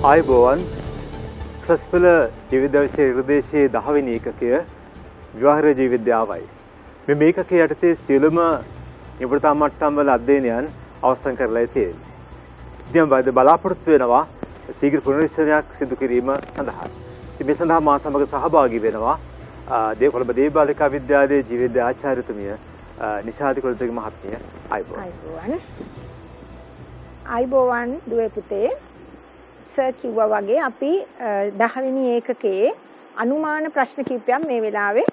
ආයුබෝවන් සස්පල ජීවිදර්ශයේ ඉරදේශයේ 10 වෙනි ඒකකය විවාහ ජීව විද්‍යාවයි. මේ මේකකයේ යටතේ සියලුම නිපුණතා මට්ටම් වල අධ්‍යයනයන් අවසන් කරලා තියෙන්නේ. ඉතින් බලාපොරොත්තු වෙනවා ශීඝ්‍ර පුනරීක්ෂණයක් සිදු කිරීම සඳහා. ඉතින් මේ සඳහා මා සමග සහභාගී වෙනවා කොළඹ දේවබාලිකා විද්‍යාලයේ ජීව විද්‍යා ආචාර්යතුමිය නිශාති කුලතිලක මහත්මිය. ආයුබෝවන් දුවේ පුතේ. සර් කිව්වා වගේ අපි 10 වෙනි ඒකකයේ අනුමාන ප්‍රශ්න කිහිපයක් මේ වෙලාවේ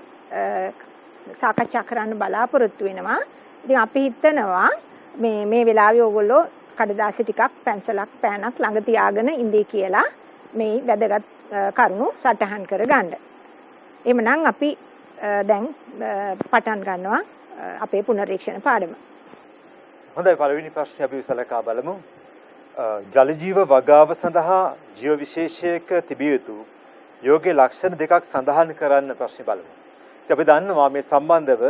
සාකච්ඡා කරන්න බලාපොරොත්තු වෙනවා. ඉතින් අපි හිතනවා මේ වෙලාවේ ඕගොල්ලෝ කඩදාසි ටිකක් පැන්සලක් පෑනක් ළඟ තියාගෙන ඉඳී කියලා මේ වැදගත් කරුණු සටහන් කරගන්න. එhmenan අපි දැන් පටන් ගන්නවා අපේ පුනරීක්ෂණ පාඩම. හොඳයි, පළවෙනි ප්‍රශ්නේ අපි විසලකා බලමු. ජල ජීව වගාව සඳහා ජීව විශේෂයක තිබිය යුතු යෝග්‍ය ලක්ෂණ දෙකක් සඳහන් කරන්න ප්‍රශ්නේ බලමු. අපි දන්නවා මේ සම්බන්ධව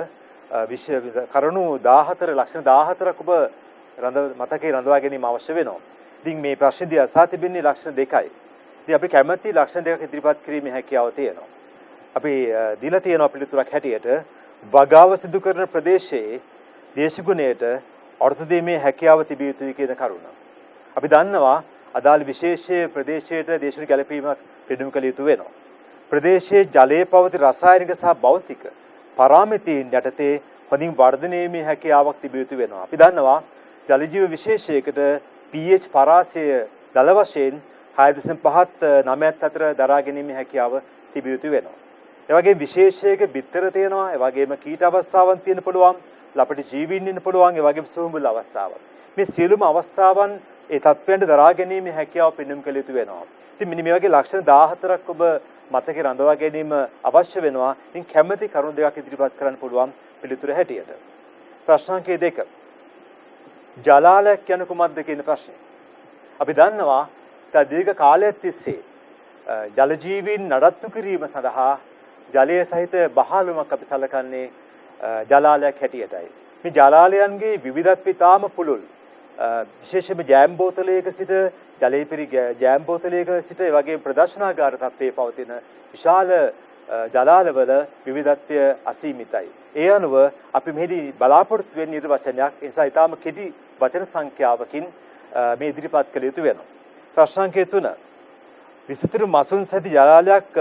කරුණු 14 ලක්ෂණ 14ක් ඔබ මතකයේ රඳවා ගැනීම අවශ්‍ය වෙනවා. ඉතින් මේ ප්‍රශ්නේදී අසා තිබෙන්නේ ලක්ෂණ දෙකයි. ඉතින් අපි කැමැති ලක්ෂණ දෙකක් ඉදිරිපත් කිරීමේ හැකියාව තියෙනවා. අපි දීලා තියෙනවා පිළිතුරක් හැටියට වගාව සිදු කරන ප්‍රදේශයේ දේශගුණයට අර්ථ දීමේ හැකියාව තිබිය යුතුයි කියන කරුණ. අපි දන්නවා අදාළ විශේෂයේ ප්‍රදේශයට දේශන ගැලපීමක් පෙන්වීම කළ යුතු වෙනවා. ප්‍රදේශයේ ජලයේ පවති රසායනික සහ භෞතික පාරාමිතීන් යටතේ හොඳින් වර්ධනය වීමේ හැකියාවක් තිබිය යුතු වෙනවා. අපි දන්නවා ජල ජීව විශේෂයකට pH පරාසය දල වශයෙන් 6.5ත් 9ත් අතර දරා ගැනීමේ හැකියාව තිබිය යුතු වෙනවා. ඒ වගේම විශේෂයක බිත්තර තියෙනවා, ඒ වගේම කීට අවස්ථාවන් තියෙන පුළුවන්, ලපටි ජීවීන් ඉන්න පුළුවන්, ඒ වගේම සුහුඹුල් අවස්ථාවන්. මේ සියලුම අවස්ථාවන් ඒ තත්ත්වයන්ට දරා ගැනීමේ හැකියාව පෙන්වීම කළ යුතු වෙනවා. ඉතින් මෙන්න මේ වගේ ලක්ෂණ 14ක් ඔබ මතකේ රඳවා ගැනීම අවශ්‍ය වෙනවා. ඉතින් කැමැති කරුණු දෙකක් ඉදිරිපත් කරන්න පුළුවන් පිළිතුර හැටියට. ප්‍රශ්න අංක 2. ජලාලයක් කියන්නේ කුමක්ද කියන ප්‍රශ්නේ. අපි දන්නවා දීර්ඝ කාලයක් තිස්සේ ජල ජීවීන් නඩත්තු කිරීම සඳහා ජලය සහිත බහලුමක් අපි සලකන්නේ ජලාලයක් හැටියටයි. මේ ජලාලයන්ගේ විවිධත්වය තාම පුළුල්. විශේෂයෙන්ම ජෑම් බෝතලයක සිට ජලයේ පිරි ජෑම් බෝතලයක සිට ඒ වගේ ප්‍රදර්ශනාගාර තත්ත්වයේ පවතින විශාල ජලාලවල විවිධත්වය අසීමිතයි. ඒ අනුව අපි මෙහිදී බලාපොරොත්තු වෙන නිර්වචනයක් ඒ නිසා ඊටාම කෙටි වචන සංඛ්‍යාවකින් මේ ඉදිරිපත් කළ යුතු වෙනවා. ප්‍රශ්න අංකය 3. විසිතුරු මසුන් සහිත ජලාලයක්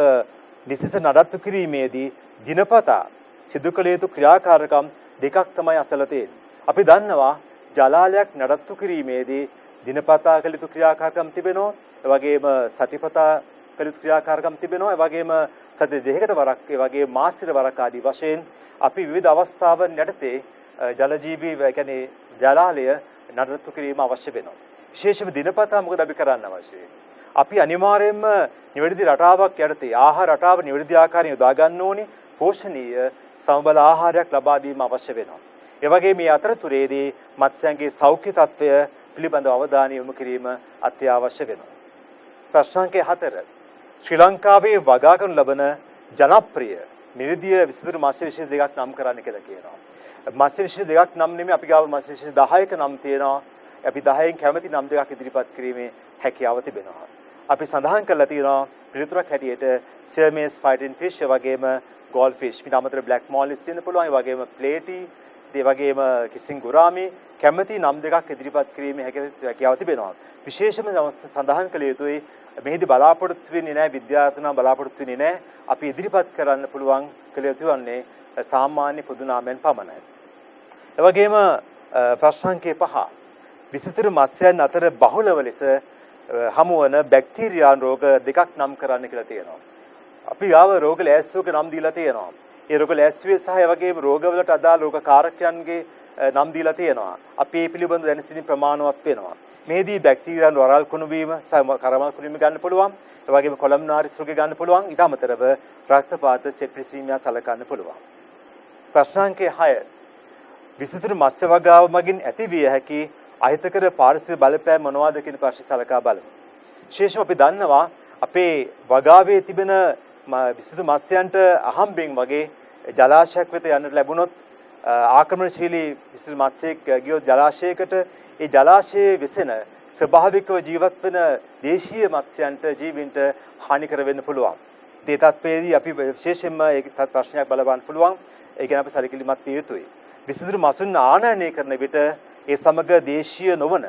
නිසිස නඩත්තු කිරීමේදී දිනපතා සිදු කළ යුතු ක්‍රියාකාරකම් දෙකක් තමයි අසල තියෙන්නේ. අපි දන්නවා ජලාලයක් නඩත්තු කිරීමේදී දිනපතා කළ යුතු ක්‍රියාකාරකම් තිබෙනවා. ඒ වගේම සතිපතා කළ යුතු ක්‍රියාකාරකම් තිබෙනවා. ඒ වගේම සති දෙකකට වරක්, ඒ වගේම මාසික වරක් ආදී වශයෙන් අපි විවිධ අවස්ථාවන් යටතේ ජල ජීවී කියන්නේ ජලාලය නඩත්තු කිරීම අවශ්‍ය වෙනවා. විශේෂයෙන්ම දිනපතා මොකද අපි කරන්න අවශ්‍ය වෙන්නේ? අපි අනිවාර්යයෙන්ම නිවැරදි රටාවක් යටතේ ආහාර රටාව නිවැරදි ආකාරයෙන් යොදා ගන්න ඕනේ. පෝෂණීය සමබල ආහාරයක් ලබා දීම අවශ්‍ය වෙනවා. ඒ වගේම මේ අතරතුරේදී මත්ස්‍යයන්ගේ සෞඛ්‍ය තත්ත්වය පිළිබඳව අවධානය යොමු කිරීම අත්‍යවශ්‍ය වෙනවා. ප්‍රශ්න අංක 4. ශ්‍රී ලංකාවේ වගා කරනු ලබන ජනප්‍රිය නිර්දිය විසිතුරු මත්ස්‍ය විශේෂ දෙකක් නම් කරන්න කියලා කියනවා. මත්ස්‍ය විශේෂ දෙකක් නම් නෙමෙයි, අපි ගාව මත්ස්‍ය විශේෂ 10ක නම් තියෙනවා. අපි 10න් කැමති නම් දෙකක් ඉදිරිපත් කිරීමේ හැකියාව තිබෙනවා. අපි සඳහන් කරලා තියෙනවා පිළිතුරක් හැටියට සර්මේස් ෆයිටින් ෆිෂ් වගේම ගෝල්ඩ් ෆිෂ්, ඊට අමතරව බ්ලැක් මෝලිස් තියෙන පුළුවන්, ඒ වගේම ප්ලේටි, ඒ වගේම කිසිං ගුරාමි කැමති නම් දෙකක් ඉදිරිපත් කිරීමේ හැකියාව තිබෙනවා. විශේෂම සඳහන් කළ යුතුයි මෙහිදී බලාපොරොත්තු වෙන්නේ නැහැ, විද්‍යාර්ථීන් බලාපොරොත්තු වෙන්නේ නැහැ. අපි ඉදිරිපත් කරන්න පුළුවන් කළ යුතු වන්නේ සාමාන්‍ය පොදු නාමයන් පමණයි. ඒ වගේම ප්‍රශ්න අංක 5. විසිතුරු මත්ස්‍යයන් අතර බහුලව ලෙස හමුවන බැක්ටීරියාන් රෝග දෙකක් නම් කරන්න කියලා තියෙනවා. අපි ගාව රෝග ලෑස්තියක නම් දීලා තියෙනවා. ඒ රෝග ලෑස්තියේ සහ ඒ වගේම රෝගවලට අදාළ රෝග කාරකයන්ගේ නම් දීලා තියෙනවා. අපි මේ පිළිබඳව දැන සිටින ප්‍රමාණවත් වෙනවා. මේදී බැක්ටීරියාන් වරල් කුණු වීම සහ කරමල් කුණු වීම ගන්න පුළුවන්. ඒ වගේම කොලම්නාරිස් රෝගය ගන්න පුළුවන්. ඊට අමතරව රක්තපාත සෙප්ටිසීමියා සලකන්න පුළුවන්. ප්‍රශ්න අංක 6. විසිතුරු මත්ස්‍ය වගාව මගින් ඇතිවිය හැකි අහිතකර පාරිසරික බලපෑම් මොනවාද කියන ප්‍රශ්නේ සලකා බලමු. විශේෂම අපි දන්නවා අපේ වගාවේ තිබෙන විසිතුරු මත්ස්‍යයන්ට අහම්බෙන් වගේ ජලාශයක් වෙත යන්නට ලැබුණොත් ආක්‍රමණශීලී විසිතුරු මත්ස්‍යයෙක් ගියොත් ජලාශයකට ඒ ජලාශයේ වෙසෙන ස්වභාවිකව ජීවත් වෙන දේශීය මත්ස්‍යයන්ට ජීවීන්ට හානිකර වෙන්න පුළුවන්. ඒ තත්පේදී අපි විශේෂයෙන්ම ඒ ප්‍රශ්නයක් බලවන්න පුළුවන්. ඒ ගැන අපි සැලකිලිමත් විය යුතුයි. විසිතුරු මසුන් ආනයනය කරන විට ඒ සමග දේශීය නොවන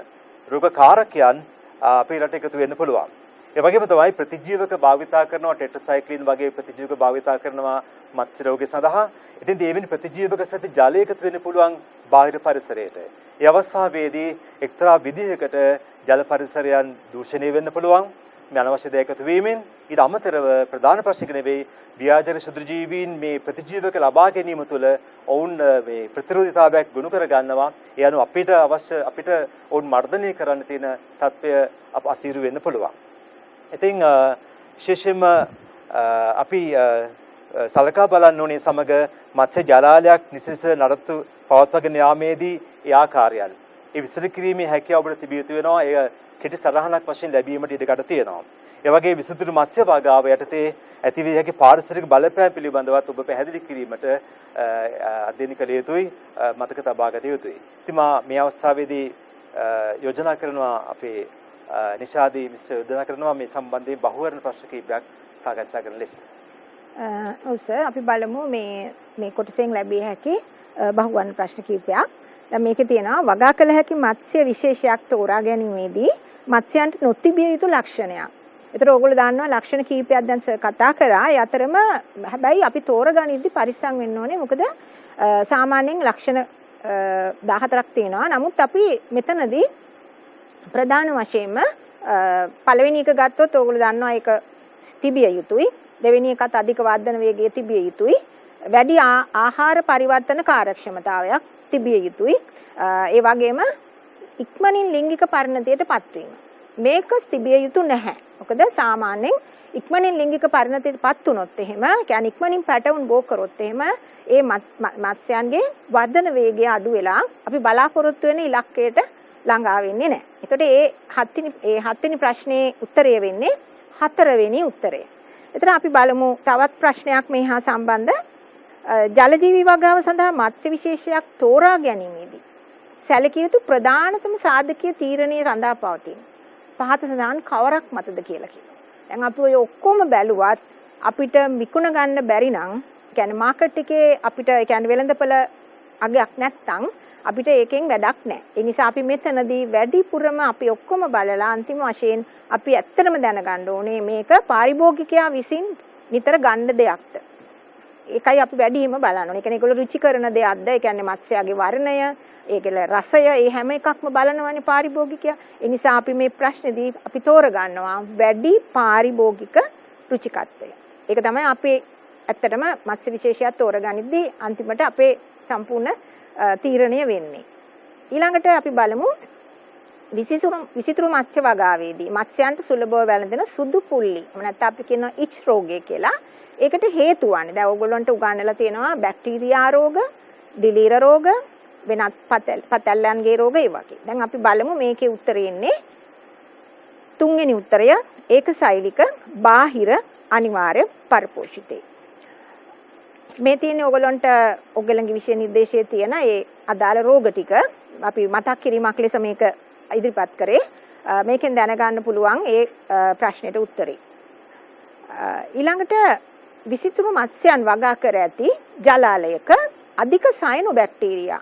රෝගකාරකයන් අපේ රට එකතු වෙන්න පුළුවන්. ඒ වගේම තමයි ප්‍රතිජීවක භාවිතා කරනවා ටෙට්‍රසයික්ලින් වගේ ප්‍රතිජීවක භාවිතා කරනවා මත්ස්‍ය රෝගය සඳහා. ඉතින් මේ වෙන ප්‍රතිජීවක සහිත ජලය එකතු වෙන්න පුළුවන් බාහිර පරිසරයට. ඒ අවස්ථාවේදී එක්තරා විදිහකට ජල පරිසරයන් දූෂණය වෙන්න පුළුවන්. මේ අනවශ්‍ය දේ එකතු වීමෙන් ඊට අමතරව ප්‍රධාන ප්‍රශ්නක නෙවෙයි ව්‍යාජන ශුද්‍රජීවීන් මේ ප්‍රතිජීවක ලබා ගැනීම තුළ ඔවුන් මේ ප්‍රතිරෝධතාවයක් ගොනු කර ගන්නවා. ඒ අනුව අපිට ඔවුන් මර්ධනය කරන්න තියෙන තත්ත්වය අසීරු වෙන්න පුළුවන්. ඉතින් විශේෂයෙන්ම අපි සලකා බලන්න ඕනේ සමග මත්ස්‍ය ජලාලයක් නිසිස නඩත්තු පවත්වාගෙන යාමේදී ඒ ආකාරයන් ඒ විස්තර කිරීමේ හැකියාව ඔබට තිබිය යුතු වෙනවා. ඒ කෙටි සරහනක් වශයෙන් ලැබීමට ඉඩකඩ තියෙනවා. ඒ වගේ විසුතුරු මත්ස්‍ය වගාව යටතේ ඇතිවිය හැකි පාරිසරික බලපෑම් පිළිබඳවත් ඔබ පැහැදිලි කිරීමට අධ්‍යයනය කළ යුතුයි, මතක තබා ගත යුතුයි. ඉතින් මේ අවස්ථාවේදී යෝජනා කරනවා අපේ නිෂාදී මිස්ටර් යෝජනා කරනවා මේ සම්බන්ධයෙන් බහුවර්ණ ප්‍රශ්න කිහිපයක් සාකච්ඡා කරන ලෙස. ඔව් සර්, අපි බලමු මේ කොටසෙන් ලැබිය හැකි බහුවර්ණ ප්‍රශ්න කිහිපයක්. දැන් මේකේ තියෙනවා වගා කළ හැකි මත්ස්‍ය විශේෂයක් තෝරා ගැනීමේදී මත්ස්‍යයන්ට නොතිබිය යුතු ලක්ෂණයක්. ඒතර ඕගොල්ලෝ දන්නවා ලක්ෂණ කීපයක් දැන් කතා කරා. ඒ අතරම හැබැයි අපි තෝරගනිද්දි පරිස්සම් වෙන්න ඕනේ. මොකද සාමාන්‍යයෙන් ලක්ෂණ 14ක් තියෙනවා. නමුත් අපි මෙතනදී ප්‍රධාන වශයෙන්ම පළවෙනි එක ගත්තොත් ඕගොල්ලෝ දන්නවා ඒක තිබිය යුතුයි. දෙවෙනි එකත් අධික වර්ධන වේගය තිබිය යුතුයි. වැඩි ආහාර පරිවර්තන කාර්යක්ෂමතාවයක් තිබිය යුතුයි. ඒ වගේම ඉක්මනින් ලිංගික පරිණතයටපත් වීම. මේක තිබිය යුතු නැහැ. මොකද සාමාන්‍යයෙන් ඉක්මනින් ලිංගික පරිණතයටපත් වුණොත් එහෙම, කියන්නේ ඉක්මනින් පැටවුන් බෝ කරොත් එහෙම ඒ මත්ස්‍යයන්ගේ වර්ධන වේගය අඩු වෙලා අපි බලාපොරොත්තු වෙන ඉලක්කයට ළඟා වෙන්නේ නැහැ. ඒකට ඒ හත්වෙනි ප්‍රශ්නේ උත්තරය වෙන්නේ 4 වෙනි උත්තරය. එතන අපි බලමු තවත් ප්‍රශ්නයක් මේ හා සම්බන්ධ. ජලජීවී වගාව සඳහා මත්ස්‍ය විශේෂයක් තෝරා ගැනීමේදී සැලකිය යුතු ප්‍රධානතම සාධකීය තීරණය රඳා පවතින පහත සඳහන් කවරක් මතද කියලා කියනවා. දැන් අපි ඔය ඔක්කොම බැලුවත් අපිට විකුණ ගන්න බැරි නම්, කියන්නේ මාකට් එකේ අපිට කියන්නේ වෙළඳපොළ අගයක් නැත්තම් අපිට ඒකෙන් වැඩක් නැහැ. ඒ නිසා අපි මෙතනදී වැඩිපුරම අපි ඔක්කොම බලලා අන්තිම වශයෙන් අපි ඇත්තටම දැනගන්න ඕනේ මේක පාරිභෝගිකයා විසින් නිතර ගන්න දෙයක්ද. ඒකයි අපි වැඩිම බලන්න ඕනේ. ඒ කියන්නේ ඒගොල්ලෝ රුචි කරන දෙයක්ද? ඒ කියන්නේ මත්ස්‍යයාගේ වර්ණය, ඒකල රසය, ඒ හැම එකක්ම බලනවානේ පාරිභෝගිකයා. ඒ නිසා අපි මේ ප්‍රශ්නේදී අපි තෝරගන්නවා වැඩි පාරිභෝගික රුචිකත්වය. ඒක තමයි අපි ඇත්තටම මත්ස්‍ය විශේෂයක් තෝරගනිද්දී අන්තිමට අපේ සම්පූර්ණ තීරණය වෙන්නේ. ඊළඟට අපි බලමු විසිතුරු මත්ස්‍ය වගාවේදී මත්ස්‍යයන්ට සුලභව වැළඳෙන සුදු පුල්ලි. නැත්නම් අපි කියනවා ඉච් රෝගය කියලා. ඒකට හේතු වන්නේ. දැන් ඕගොල්ලන්ට උගන්වලා තියෙනවා බැක්ටීරියා රෝග, දිලීර රෝග, වෙනත් පතැල්ලන්ගේ රෝග ඒ වගේ. දැන් අපි බලමු මේකේ උත්තරේ එන්නේ 3 වෙනි උත්තරය ඒකසෛලික බාහිර අනිවාර්ය පරිපෝෂිතේ. මේ තියෙන්නේ ඔයගොල්ලන්ගේ විෂය නිර්දේශයේ තියෙන ඒ අදාළ රෝග ටික අපි මතක් කිරීමක් ලෙස මේක ඉදිරිපත් කරේ. මේකෙන් දැනගන්න පුළුවන් ඒ ප්‍රශ්නෙට උත්තරේ. ඊළඟට විසිතුරු මත්ස්‍යයන් වගා කර ඇති ජලාලයක අධික සයනොබැක්ටීරියා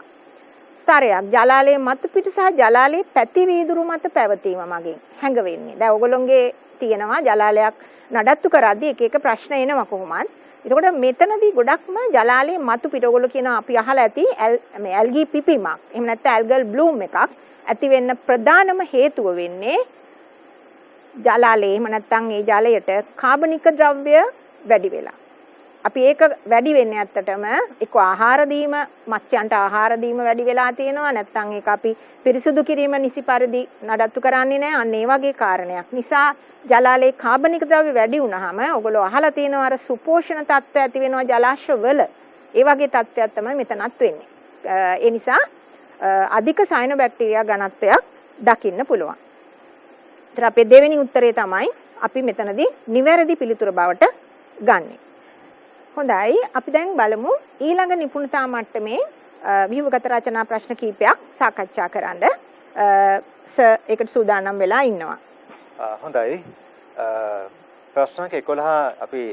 ස්තරයක් ජලාලයේ මතු පිට සහ ජලාලයේ පැති වීදුරු මත පැවතීම මගින් හැඟවෙන්නේ. දැන් ඔයගොල්ලෝගේ තියෙනවා ජලාලයක් නඩත්තු කරද්දී එක එක ප්‍රශ්න එනවා කොහොමද? එතකොට මෙතනදී ගොඩක්ම ජලාලයේ මතු පිට ඔයගොල්ලෝ කියනවා අපි අහලා ඇති මේ ඇල්ගී පිපීමක්. එහෙම නැත්නම් ඇල්ගල් බ්ලූම් එකක් ඇති වෙන්න ප්‍රධානම හේතුව වෙන්නේ ජලාලයේ එහෙම නැත්නම් ඒ ජලයට කාබනික ද්‍රව්‍ය වැඩි වෙලා. අපි ඒක වැඩි වෙන්නේ ඇත්තටම එක්ක ආහාර දීම, මත්ස්‍යයන්ට ආහාර දීම වැඩි වෙලා තියෙනවා. නැත්නම් ඒක අපි පිරිසුදු කිරීම නිසි පරිදි නඩත්තු කරන්නේ නැහැ. අන්න ඒ වගේ කාරණයක් නිසා ජලාලයේ කාබනික ද්‍රව්‍ය වැඩි වුණාම ඔයගොල්ලෝ අහලා තියෙනවා අර සුපෝෂණ තත්ත්ව ඇති වෙනවා ජලාශවල. ඒ වගේ තත්ත්වයක් තමයි මෙතනත් වෙන්නේ. ඒ නිසා අධික සයනොබැක්ටීරියා ඝනත්වයක් දකින්න පුළුවන්. ඒතර අපේ දෙවෙනි උත්තරේ තමයි අපි මෙතනදී නිවැරදි පිළිතුර බවට ගන්නෙ. හොඳයි, අපි දැන් බලමු ඊළඟ නිපුණතා මට්ටමේ ව්‍යුහගත රචනා ප්‍රශ්න කිහිපයක් සාකච්ඡා කරන්න. සර් ඒකට සූදානම් වෙලා ඉන්නවා. හොඳයි. ප්‍රශ්නක 11 අපි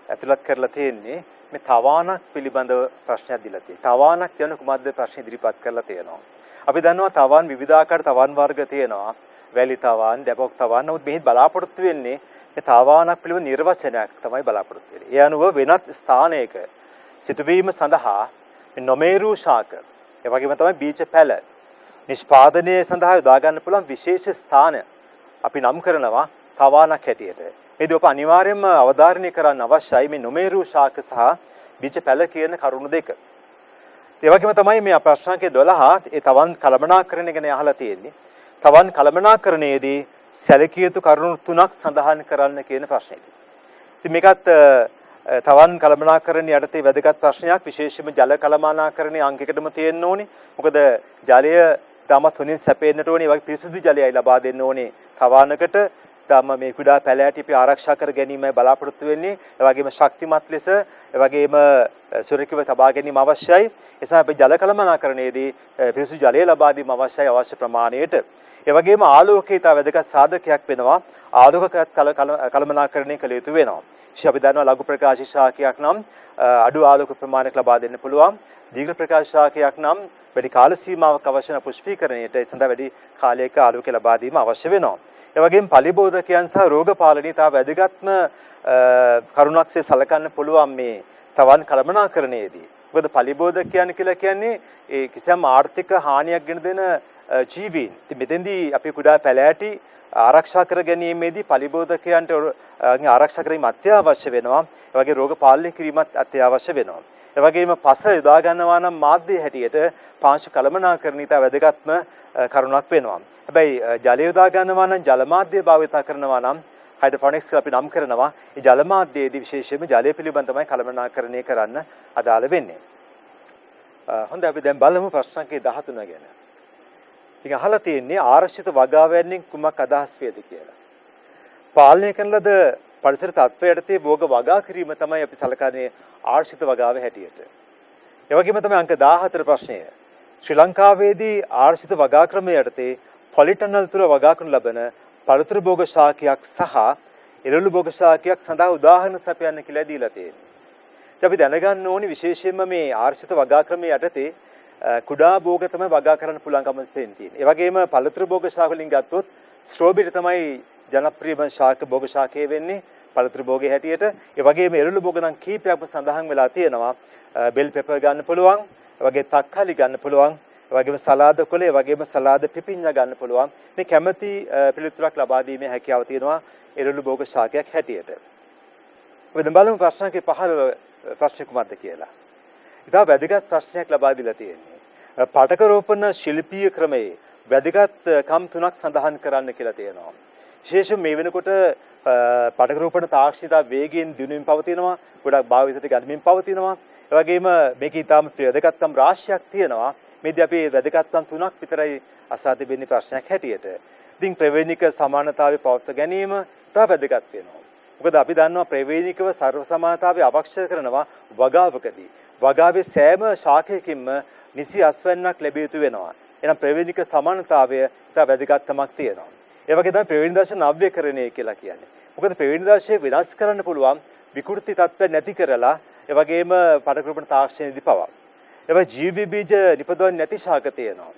ඇතුළත් කරලා තියෙන්නේ මේ තවාණක් පිළිබඳව ප්‍රශ්නයක් දීලා තියෙනවා. තවාණක් කියන කුමක්ද ප්‍රශ්න ඉදිරිපත් කරලා තියෙනවා. අපි දන්නවා තවාන් විවිධාකාර තවාන් වර්ග තියෙනවා. වැලි තවාන්, ඩැපොක් තවාන්. නමුත් මෙහි බලාපොරොත්තු වෙන්නේ මේ තවාණක් පිළිබඳ නිර්වචනයක් තමයි බලාපොරොත්තු වෙන්නේ. ඒ අනුව වෙනත් ස්ථානයක සිටවීම සඳහා මේ නොමේරු ශාක, ඒ වගේම තමයි බීජ පැල නිෂ්පාදනය සඳහා යොදා ගන්න පුළුවන් විශේෂ ස්ථාන අපි නම් කරනවා තවාණක් හැටියට. මේදී ඔබ අනිවාර්යයෙන්ම අවධාරණය කරන්න අවශ්‍යයි මේ නොමේරු ශාක සහ බීජ පැල කියන කරුණු දෙක. ඒ වගේම තමයි මේ ප්‍රශ්නාංකයේ 12 ඒ තවන් කළමනාකරණය ගැන අහලා තියෙන්නේ. තවන් කළමනාකරණයේදී සැලකිය යුතු කරුණු 3ක් සඳහන් කරන්න කියන ප්‍රශ්නේදී. ඉතින් මේකත් තවන් කළමනාකරණ යටතේ වැදගත් ප්‍රශ්නයක්. විශේෂයෙන්ම ජල කළමනාකරණයේ අංකයකටම තියෙන්න ඕනේ. මොකද ජලය තාමත් හොඳින් සැපෙන්නට ඕනේ. ඒ වගේ පිරිසිදු ජලයයි ලබා දෙන්න ඕනේ තවානකට. තාම මේ කුඩා පැලෑටි අපි ආරක්ෂා කර ගැනීමයි බලාපොරොත්තු වෙන්නේ. ඒ වගේම ශක්තිමත් ලෙස ඒ වගේම සුරකිතව තබා ගැනීම අවශ්‍යයි. ඒ නිසා අපි ජල කළමනාකරණයේදී පිරිසිදු ජලය ලබා දීම අවශ්‍යයි අවශ්‍ය ප්‍රමාණයට. ඒ වගේම ආලෝකය ඉතා වැදගත් සාධකයක් වෙනවා. ආලෝක කළමනාකරණය කළ යුතු වෙනවා. අපි දන්නවා ලඝු ප්‍රකාශ ශාකයක් නම් අඩු ආලෝක ප්‍රමාණයක් ලබා දෙන්න පුළුවන්. දීර්ඝ ප්‍රකාශ ශාකයක් නම් වැඩි කාල සීමාවක් අවශ්‍ය වෙන පුෂ්පීකරණයට ඒ සඳහා වැඩි කාලයක ආලෝකය ලබා දීම අවශ්‍ය වෙනවා. ඒ වගේම පලිබෝධකයන් සහ රෝග පාලනයේ තව වැදගත්ම කරුණක්සේ සලකන්න පුළුවන් මේ තවන් කළමනාකරණයේදී. මොකද පලිබෝධකයන් කියලා කියන්නේ ඒ කිසියම් ආර්ථික හානියක් ගෙන දෙන ජීවීන්. ඉතින් මෙතෙන්දී අපි කුඩා පැලෑටි ආරක්ෂා කර ගැනීමේදී පලිබෝධකයන්ට ආරක්ෂා කිරීම අත්‍යවශ්‍ය වෙනවා. ඒ වගේ රෝග පාලනය කිරීමත් අත්‍යවශ්‍ය වෙනවා. ඒ වගේම පස යොදා ගන්නවා නම් මාධ්‍ය හැටියට පාංශු කළමනාකරණීය වැදගත්ම කරුණක් වෙනවා. හැබැයි ජලය යොදා ගන්නවා නම් ජල මාධ්‍ය භාවිත කරනවා නම් හයිඩ්‍රොෆොනික්ස් අපි නම් කරනවා. ඒ ජල මාධ්‍යයේදී විශේෂයෙන්ම ජලය පිළිබඳවයි කළමනාකරණය කරන්න අදාළ වෙන්නේ. හොඳයි අපි දැන් බලමු ප්‍රශ්නකේ 13 ගැන. ඉතින් අහලා තියෙන්නේ ආරක්ෂිත වගාවැන්නෙන් කුමක් අදහස් වේද කියලා. පාලනය කරන ලද පරිසර තත්ත්වය යටතේ භෝග වගා කිරීම තමයි අපි සලකන්නේ ආරක්ෂිත වගාව හැටියට. ඒ වගේම තමයි අංක 14 ප්‍රශ්නය. ශ්‍රී ලංකාවේදී ආරක්ෂිත වගා ක්‍රමය යටතේ පොලිටනල් තුල වගා කරනු ලබන පළතුරු භෝග ශාකයක් සහ එළවලු භෝග ශාකයක් සඳහා උදාහරණ සපයන්න කියලා දීලා තියෙනවා. අපි දැනගන්න ඕනේ විශේෂයෙන්ම මේ ආරක්ෂිත වගා ක්‍රමය යටතේ කුඩා භෝග තමයි වගා කරන්න පුළුවන්කම තියෙන්නේ. ඒ වගේම පළතුරු භෝග ශාක වලින් ගත්තොත් ස්ට්‍රෝබෙරි තමයි ජනප්‍රියම ශාක භෝග ශාකයේ වෙන්නේ පළතුරු භෝගයේ හැටියට. ඒ වගේම එළවලු භෝග නම් කීපයක්ම සඳහන් වෙලා තියෙනවා. බෙල් පෙපර් ගන්න පුළුවන්, ඒ වගේ තක්කාලි ගන්න පුළුවන්, ඒ වගේම සලාද කොළ, ඒ වගේම සලාද පිපිඤ්ඤා ගන්න පුළුවන්. මේ කැමැති පිළිතුරක් ලබා දීමේ හැකියාව තියෙනවා එළවලු භෝග ශාකයක් හැටියට. අපි දැන් බලමු ප්‍රශ්නකේ 15 ප්‍රශ්න කුමක්ද කියලා. ඉතා වැදගත් ප්‍රශ්නයක් ලබා දීලා තියෙන්නේ. පටක රෝපණ ශිල්පීය ක්‍රමයේ වැදගත් කම් 3ක් සඳහන් කරන්න කියලා තියෙනවා. විශේෂයෙන් මේ වෙනකොට පටක රෝපණ තාක්ෂණික වේගයෙන් දිනුමින් පවතිනවා. ගොඩක් භාවිතයට ගනිමින් පවතිනවා. ඒ වගේම මේකේ ඊටාම වැදගත්කම් රාශියක් තියෙනවා. මේදී අපි වැදගත්කම් 3ක් විතරයි අසා තිබෙන්නේ ප්‍රශ්නයක් හැටියට. ඉතින් ප්‍රවේණික සමානතාවය පවත්වා ගැනීම ඉතා වැදගත් වෙනවා. මොකද අපි දන්නවා ප්‍රවේණිකව සර්ව සමානතාවය අවශ්‍ය කරනවා වගාවකදී. වගාවේ සෑම ශාකයකින්ම නිසි අස්වැන්නක් ලැබිය යුතු වෙනවා. එහෙනම් ප්‍රවේණික සමානතාවය ඉතා වැදගත්කමක් තියෙනවා. ඒ වගේ තමයි ප්‍රවේණි දර්ශ නව්‍යකරණය කියලා කියන්නේ. මොකද ප්‍රවේණි දර්ශය වෙනස් කරන්න පුළුවන් විකෘති තත්ත්ව නැති කරලා ඒ වගේම පටක රෝපණ තාක්ෂණයේදී පවා. ඒවා ජීව බීජ නිපදවන්නේ නැති ශාක තියෙනවා.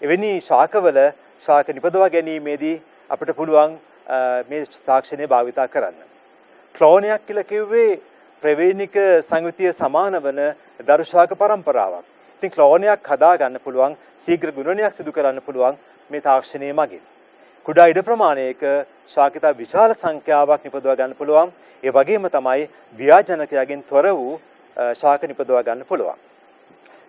එවැනි ශාකවල ශාක නිපදවා ගැනීමේදී අපිට පුළුවන් මේ තාක්ෂණය භාවිතා කරන්න. ක්ලෝනයක් කියලා කිව්වේ ප්‍රවේණික සංයුතිය සමාන වන දරු ශාක පරම්පරාවක්. ඉතින් ක්ලෝනයක් හදා ගන්න පුළුවන්, ශීඝ්‍ර ගුණනයක් සිදු කරන්න පුළුවන් මේ තාක්ෂණය මගින්. කුඩා ඉඩ ප්‍රමාණයක ශාකිතා විශාල සංඛ්‍යාවක් නිපදවා ගන්න පුළුවන්. ඒ වගේම තමයි ව්‍යාජනකයන්ගෙන් තොර වූ ශාක නිපදවා ගන්න පුළුවන්.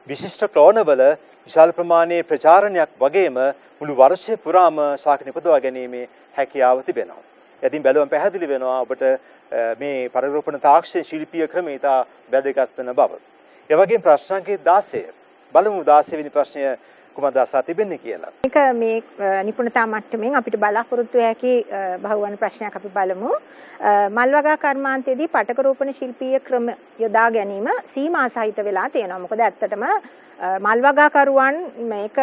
විශිෂ්ට ක්ලෝනවල විශාල ප්‍රමාණයේ ප්‍රචාරණයක් වගේම මුළු වර්ෂය පුරාම ශාක නිපදවා ගැනීමේ හැකියාව තිබෙනවා. ඉතින් බැලුවම පැහැදිලි වෙනවා ඔබට මේ පරිරෝපණ තාක්ෂණ ශිල්පීය ක්‍රමය වැදගත් වෙන බව. ඒ වගේම ප්‍රශ්නාංකයේ 16 බලමු 16 වෙනි ප්‍රශ්නය කුමද අසා තිබෙන්නේ කියලා. මේක මේ නිපුණතා මට්ටමින් අපිට බලාපොරොත්තු හැකි බහුවන ප්‍රශ්නයක් අපි බලමු. මල්වගා කර්මාන්තයේදී පටක රෝපණ ශිල්පීය ක්‍රම යොදා ගැනීම සීමා සහිත වෙලා තියෙනවා. මොකද ඇත්තටම මල්වගා කරුවන් මේක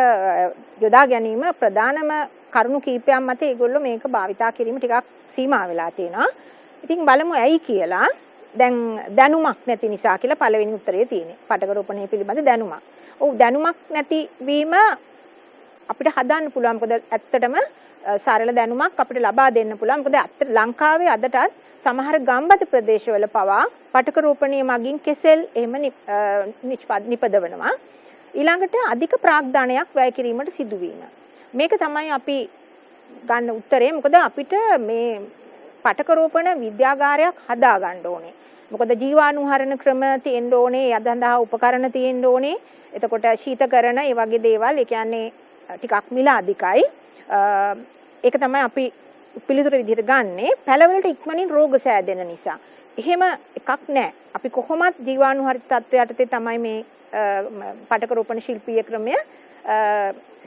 යොදා ගැනීම ප්‍රධානම කරුණු කීපයක් මත ඒගොල්ලෝ මේක භාවිතා කිරීම ටිකක් සීමා වෙලා තියෙනවා. ඉතින් බලමු ඇයි කියලා. දැන් දැනුමක් නැති නිසා කියලා පළවෙනි උත්තරේ තියෙන්නේ. පටක රෝපණය පිළිබඳ දැනුමක්. ඔව් දැනුමක් නැතිවීම අපිට හදන්න පුළුවන්. මොකද ඇත්තටම සරල දැනුමක් අපිට ලබා දෙන්න පුළුවන්. මොකද ඇත්ත ලංකාවේ අදටත් සමහර ගම්බද ප්‍රදේශවල පවා පටක රෝපණය මගින් කෙසෙල් එහෙම නිපදවනවා. ඊළඟට අධික ප්‍රාග්ධනයක් වැය කිරීමට සිදුවීම. මේක තමයි අපි ගන්න උත්තරේ. මොකද අපිට මේ පටක රෝපණ විද්‍යාගාරයක් හදා ගන්න ඕනේ. මොකද ජීවාණුහරණ ක්‍රම තියෙන්න ඕනේ, යදඳා උපකරණ තියෙන්න ඕනේ. එතකොට ශීතකරණ ඒ වගේ දේවල්, ඒ කියන්නේ ටිකක් මිල අධිකයි. ඒක තමයි අපි පිළිතුර විදිහට ගන්නෙ. පැලවලට ඉක්මනින් රෝග සෑදෙන නිසා. එහෙම එකක් නැහැ. අපි කොහොමත් ජීවාණුහරිත තත්ත්වයට තමයි මේ පටක රෝපණ ශිල්පීය ක්‍රමය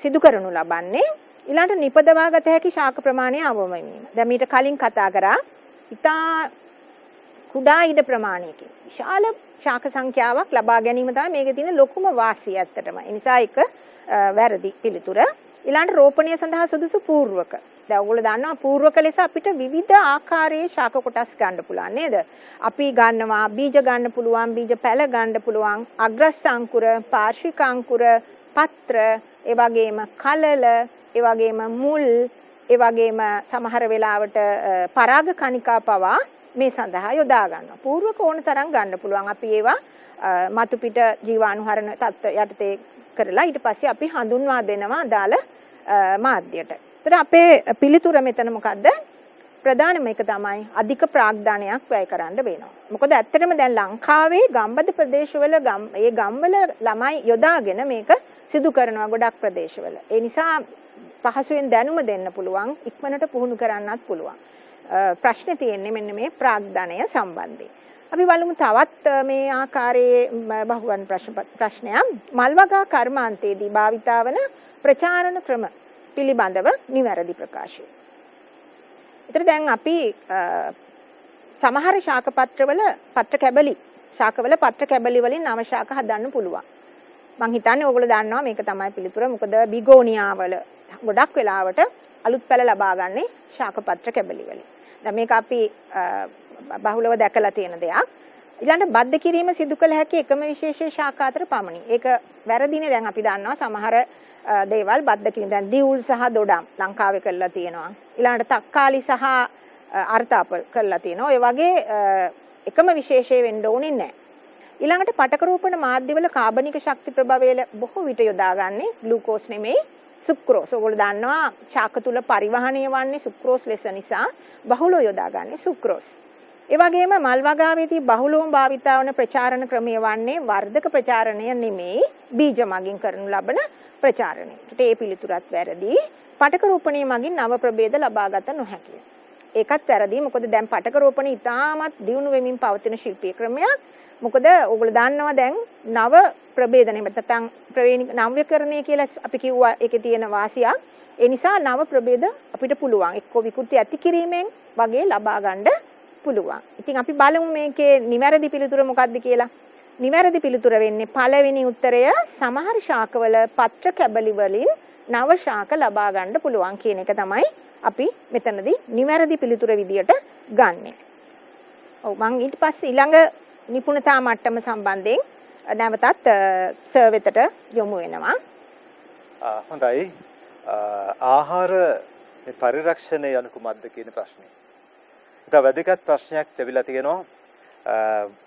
සිදු කරනු ලබන්නේ. ඊළඟට නිපදවාගත හැකි ශාක ප්‍රමාණය අවම වීම. දැන් මීට කලින් කතා කරා ඉතා කුඩා ඉඩ ප්‍රමාණයකින් විශාල ශාක සංඛ්‍යාවක් ලබා ගැනීම තමයි මේකේ තියෙන ලොකුම වාසිය ඇත්තටම. ඒ නිසා ඒක වැරදි පිළිතුර. ඊළඟට රෝපණය සඳහා සුදුසු පූර්වක. දැන් ඔයගොල්ලෝ දන්නවා පූර්වක ලෙස අපිට විවිධ ආකාරයේ ශාක කොටස් ගන්න පුළුවන් නේද? අපි ගන්නවා බීජ ගන්න පුළුවන්, බීජ පැල ගන්න පුළුවන්, අග්‍රස්ස අංකුර, පාර්ශ්වික අංකුර, පත්‍ර, ඒ වගේම කලල, ඒ වගේම මුල්, ඒ වගේම සමහර වෙලාවට පරාග කණිකා පවා මේ සඳහා යොදා ගන්නවා. පූර්වක ඕන තරම් ගන්න පුළුවන්. අපි ඒවා මතු පිට ජීවාණුහරණ තත්ත්ව යටතේ කරලා ඊට පස්සේ අපි හඳුන්වා දෙනවා අදාළ මාධ්‍යයට. ඒතර අපේ පිළිතුර මෙතන මොකද්ද? ප්‍රධානම එක තමයි අධික ප්‍රාග්ධනයක් වැය කරන්න වෙනවා. මොකද ඇත්තටම දැන් ලංකාවේ ගම්බද ප්‍රදේශවල ඒ ගම්වල ළමයි යොදාගෙන මේක සිදු කරනවා ගොඩක් ප්‍රදේශවල. ඒ නිසා පහසුවෙන් දැනුම දෙන්න පුළුවන්, ඉක්මනට පුහුණු කරන්නත් පුළුවන්. ප්‍රශ්නේ තියෙන්නේ මෙන්න මේ ප්‍රාග්ධනය සම්බන්ධයෙන්. අපි බලමු තවත් මේ ආකාරයේ බහුවන ප්‍රශ්නයක්. මල්වගා කර්මාන්තයේදී භාවිතා වන ප්‍රචාරණ ක්‍රම පිළිබඳව නිවැරදි ප්‍රකාශය. ඒතර දැන් අපි සමහර ශාක පත්‍රවල පත්‍ර කැබලි ශාකවල පත්‍ර කැබලි වලින් නව ශාක හදන්න පුළුවන්. මං හිතන්නේ ඕගොල්ලෝ දන්නවා මේක තමයි පිළිතුර. මොකද බිගෝනියා වල ගොඩක් වෙලාවට අලුත් පැල ලබා ගන්නේ ශාක පත්‍ර කැබලි වලින්. දැන් මේක අපි බහුලව දැකලා තියෙන දෙයක්. ඊළඟට බද්ධ කිරීම සිදු කළ හැකි එකම විශේෂ ශාක අතර පමණි. ඒක වැරදිනේ. දැන් අපි දන්නවා සමහර දේවල් බද්ධ කිරීම. දැන් දියුල් සහ දොඩම් ලංකාවේ කරලා තියෙනවා. ඊළඟට තක්කාලි සහ අර්ථාපල් කරලා තියෙනවා. ඒ වගේ එකම විශේෂය වෙන්න ඕනේ නැහැ. ඊළඟට පටක රෝපණ මාධ්‍යවල කාබනික ශක්ති ප්‍රභවය බොහෝ විට යොදාගන්නේ ග්ලූකෝස් නෙමෙයි සුක්‍රෝස්. ඔයගොල්ලෝ දන්නවා ශාක තුල පරිවහණය වන්නේ සුක්‍රෝස් ලෙස නිසා බහුලව යොදාගන්නේ සුක්‍රෝස්. ඒ වගේම මල් වගාවේදී බහුලවම භාවිතා වන ප්‍රචාරණ ක්‍රමය වන්නේ වර්ධක ප්‍රචාරණය නෙමෙයි බීජ මගින් කරනු ලබන ප්‍රචාරණය. ඒ පිළිතුරත් වැරදි. පටක රෝපණය මගින් නව ප්‍රභේද ලබාගත නොහැකිය. ඒකත් වැරදි. මොකද දැන් පටක රෝපණය ඉතාමත් දියුණු වෙමින් පවතින ශිල්පීය ක්‍රමයක්. මොකද ඕගොල්ලෝ දන්නවා දැන් නව ප්‍රභේද නැත්නම් නව්‍යකරණය කියලා අපි කිව්වා ඒකේ තියෙන වාසියක්. ඒ නිසා නව ප්‍රභේද අපිට පුළුවන් එක්ක විකෘති ඇති කිරීමෙන් වගේ ලබා ගන්න පුළුවන්. ඉතින් අපි බලමු මේකේ නිවැරදි පිළිතුර මොකක්ද කියලා. නිවැරදි පිළිතුර වෙන්නේ පළවෙනි උත්තරය සමහර ශාකවල පත්‍ර කැබලි වලින් නව ශාක ලබා ගන්න පුළුවන් කියන එක තමයි අපි මෙතනදී නිවැරදි පිළිතුර විදියට ගන්නෙ. ඔව් මම ඊට පස්සේ ඊළඟ නිපුණතා මට්ටම සම්බන්ධයෙන් නැවතත් සර් වෙතට යොමු වෙනවා. හොඳයි. ආහාර පරිරක්ෂණය යනු කුමක්ද කියන ප්‍රශ්නේ. ඒක වැදගත් ප්‍රශ්නයක් ලැබිලා තියෙනවා.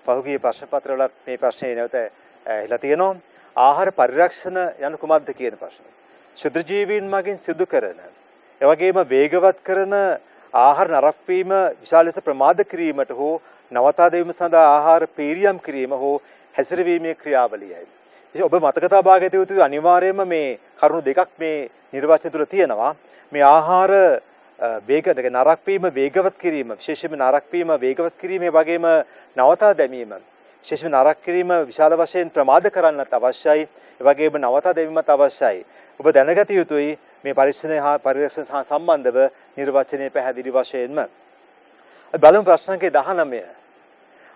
පහුගිය ප්‍රශ්න පත්‍රවලත් මේ ප්‍රශ්නේ නැවත ඇහිලා තියෙනවා. ආහාර පරිරක්ෂණ යනු කුමක්ද කියන ප්‍රශ්නේ. ශුද්ධ ජීවීන් මගින් සිදු කරන, ඒ වගේම වේගවත් කරන ආහාර නරක වීම විශාල ලෙස ප්‍රමාද කිරීමට හෝ නවතා දැමීම සඳහා ආහාර පීරියම් කිරීම හෝ හැසිරවීමේ ක්‍රියාවලියයි. ඉතින් ඔබ මතක තබා ගත යුතු අනිවාර්යයෙන්ම මේ කරුණු දෙකක් මේ නිර්වචන තුළ තියෙනවා. මේ ආහාර නරක වීම වේගවත් කිරීම, විශේෂයෙන්ම නරක වීම වේගවත් කිරීම, වගේම නවතා දැමීම විශේෂයෙන් නරක කිරීම විශාල වශයෙන් ප්‍රමාද කරන්නත් අවශ්‍යයි. ඒ වගේම නවතා දැමීමත් අවශ්‍යයි. ඔබ දැනගත යුතුයි මේ පරීක්ෂණ හා පරිරක්ෂණ සහ සම්බන්ධව නිර්වචනයේ පැහැදිලි වශයෙන්ම. බලමු ප්‍රශ්න සංඛ්‍යා 19.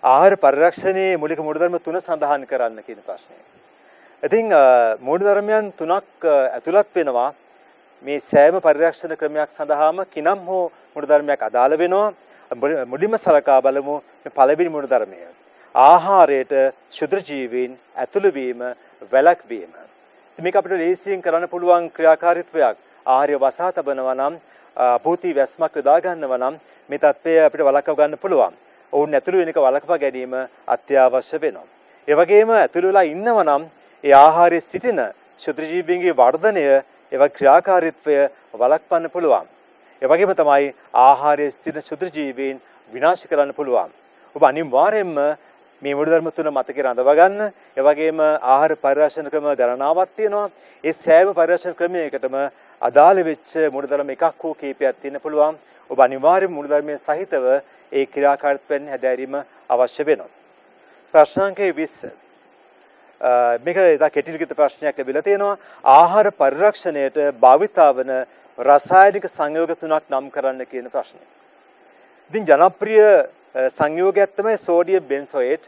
ආහාර පරිරක්ෂණයේ මූලික මූලධර්ම 3 සඳහන් කරන්න කියන ප්‍රශ්නය. ඉතින් මූලධර්මයන් 3ක් ඇතුළත් වෙනවා. මේ සෑම පරිරක්ෂණ ක්‍රමයක් සඳහාම කිනම් හෝ මූලධර්මයක් අදාළ වෙනවා. මුලින්ම සලකා බලමු මේ පළවෙනි මූලධර්මය. ආහාරයට ක්ෂුද්‍ර ජීවීන් ඇතුළු වීම වැළැක්වීම. මේක අපිට ලේසියෙන් කරන්න පුළුවන් ක්‍රියාකාරීත්වයක්. ආහාරය වසා තබනවා නම් අපූති වැස්මක් යොදා ගන්නවා නම් මේ தත්ත්වය අපිට වළක්ව ගන්න පුළුවන්. ඔවුන් ඇතුළු වෙන එක වළක්වා ගැනීම අත්‍යවශ්‍ය වෙනවා. ඒ වගේම ඇතුළු වෙලා ඉන්නවා නම් ඒ ආහාරයේ සිටින ක්ෂුද්‍ර ජීවීන්ගේ වර්ධනය ඒවා ක්‍රියාකාරීත්වය වළක්වන්න පුළුවන්. ඒ වගේම තමයි ආහාරයේ සිටින ක්ෂුද්‍ර ජීවීන් විනාශ කරන්න පුළුවන්. ඔබ අනිවාර්යයෙන්ම මේ මූලධර්ම තුන මතකේ රඳව ගන්න. ඒ වගේම ආහාර පරිරක්ෂණ ක්‍රම ගණනාවක් තියෙනවා. ඒ සෑම පරිරක්ෂණ ක්‍රමයකටම අදාළ වෙච්ච මූලධර්ම එකක් හෝ කීපයක් තියෙන්න පුළුවන්. ඔබ අනිවාර්යයෙන්ම මූලධර්මයේ සහිතව ඒ ක්‍රියාකාරීත්වයෙන් හැදෑරීම අවශ්‍ය වෙනවා. ප්‍රශ්න සංඛ්‍යා 20. මේක ඉතා කෙටි ලිඛිත ප්‍රශ්නයක් ලැබිලා තියෙනවා. ආහාර පරිරක්ෂණයට භාවිතා වන රසායනික සංයෝග තුනක් නම් කරන්න කියන ප්‍රශ්නය. ඉතින් ජනප්‍රිය සංයෝගයක් තමයි සෝඩියම් බෙන්සෝයේට්.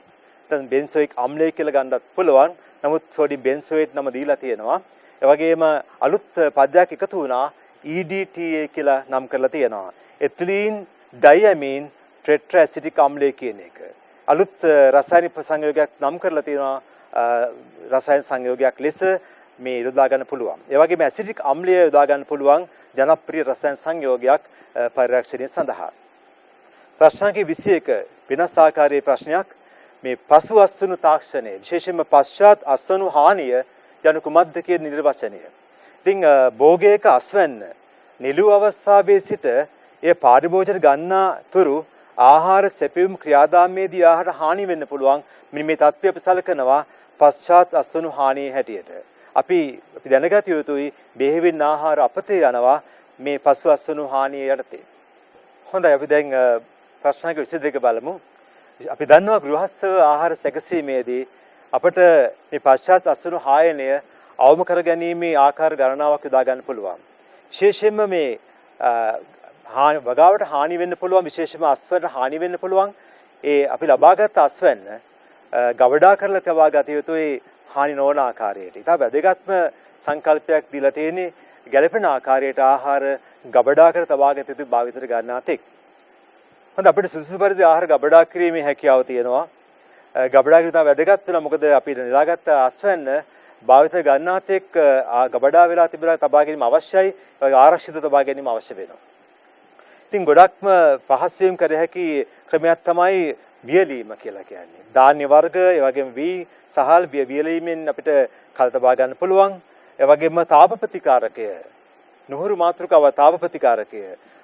දැන් බෙන්සෝයික් අම්ලය කියලා ගන්නත් පුළුවන්. නමුත් සෝඩියම් බෙන්සෝයේට් නම දීලා තියෙනවා. ඒ වගේම අලුත් පදයක් එකතු වුණා EDTA කියලා නම් කරලා තියෙනවා. එතිලීන් ඩයමීන් ටෙට්‍රාඇසිටික් අම්ලය කියන එක. අලුත් රසායනික සංයෝගයක් නම් කරලා තියෙනවා. රසායන සංයෝගයක් ලෙස මේ යොදා ගන්න පුළුවන්. ඒ වගේම ඇසිඩික් අම්ලය යොදා ගන්න පුළුවන් ජනප්‍රිය රසායන සංයෝගයක් පරිරක්ෂණය සඳහා. ප්‍රශ්න සංඛ්‍යා 21 වෙනස් ආකාරයේ ප්‍රශ්නයක්. මේ පසු අස්වනු තාක්ෂණය විශේෂයෙන්ම පශ්චාත් අස්වනු හානිය යනු කුමක්ද කියන නිර්වචනය. ඉතින් භෝගයක අස්වැන්න නිලු අවස්ථාවේ සිට ඒ පාරිභෝජන ගන්නා තුරු ආහාර සැපයුම් ක්‍රියාදාමයේදී ආහාර හානි වෙන්න පුළුවන්. මෙන්න මේ தත්ත්වය අපි සලකනවා පශ්චාත් අස්වනු හානිය හැටියට. අපි දැනගත යුතුයි බෙහෙවින් ආහාර අපතේ යනවා මේ පසු අස්වනු හානිය යටතේ. හොඳයි අපි දැන් ප්‍රශ්න 22 බලමු. අපි දන්නවා ගෘහස්ථව ආහාර සැකසීමේදී අපට මේ පශ්චාත් අස්වනු හායනය අවම කරගැනීමේ ආකාර ගණනාවක් යොදා ගන්න පුළුවන්. විශේෂයෙන්ම මේ වගාවට හානි වෙන්න පුළුවන්, විශේෂයෙන්ම අස්වැන්න හානි වෙන්න පුළුවන්. ඒ අපි ලබාගත් අස්වැන්න ගවඩා කරලා තබා ගත යුතුයි හානි නොවන ආකාරයට. ඉතින් වැදගත්ම සංකල්පයක් දීලා තියෙන්නේ ගැළපෙන ආකාරයට ආහාර ගබඩා කර තබා ගත යුතු භාවිතයට ගන්නා තෙක්. හොඳ අපිට සුදුසු පරිදි ආහාර ගබඩා කිරීමේ හැකියාව තියෙනවා. ගබඩා කිරීම තමයි වැදගත් වෙනවා. මොකද අපි නෙලාගත්ත අස්වැන්න භාවිත ගන්නා තෙක් ගබඩා වෙලා තිබිලා තබා ගැනීම අවශ්‍යයි. ආරක්ෂිත තබා ගැනීම අවශ්‍ය වෙනවා. ඉතින් ගොඩක්ම පහසුවෙන් කර හැකි ක්‍රමයක් තමයි වියලීම කියලා කියන්නේ. ධාන්‍ය වර්ග, ඒ වගේම වී, සහල් වියලීමෙන් අපිට කල් තබා ගන්න පුළුවන්. ඒ වගේම තාප ප්‍රතිකාරකය, නුහුරු මාතෘකාව තාප ප්‍රතිකාරකය,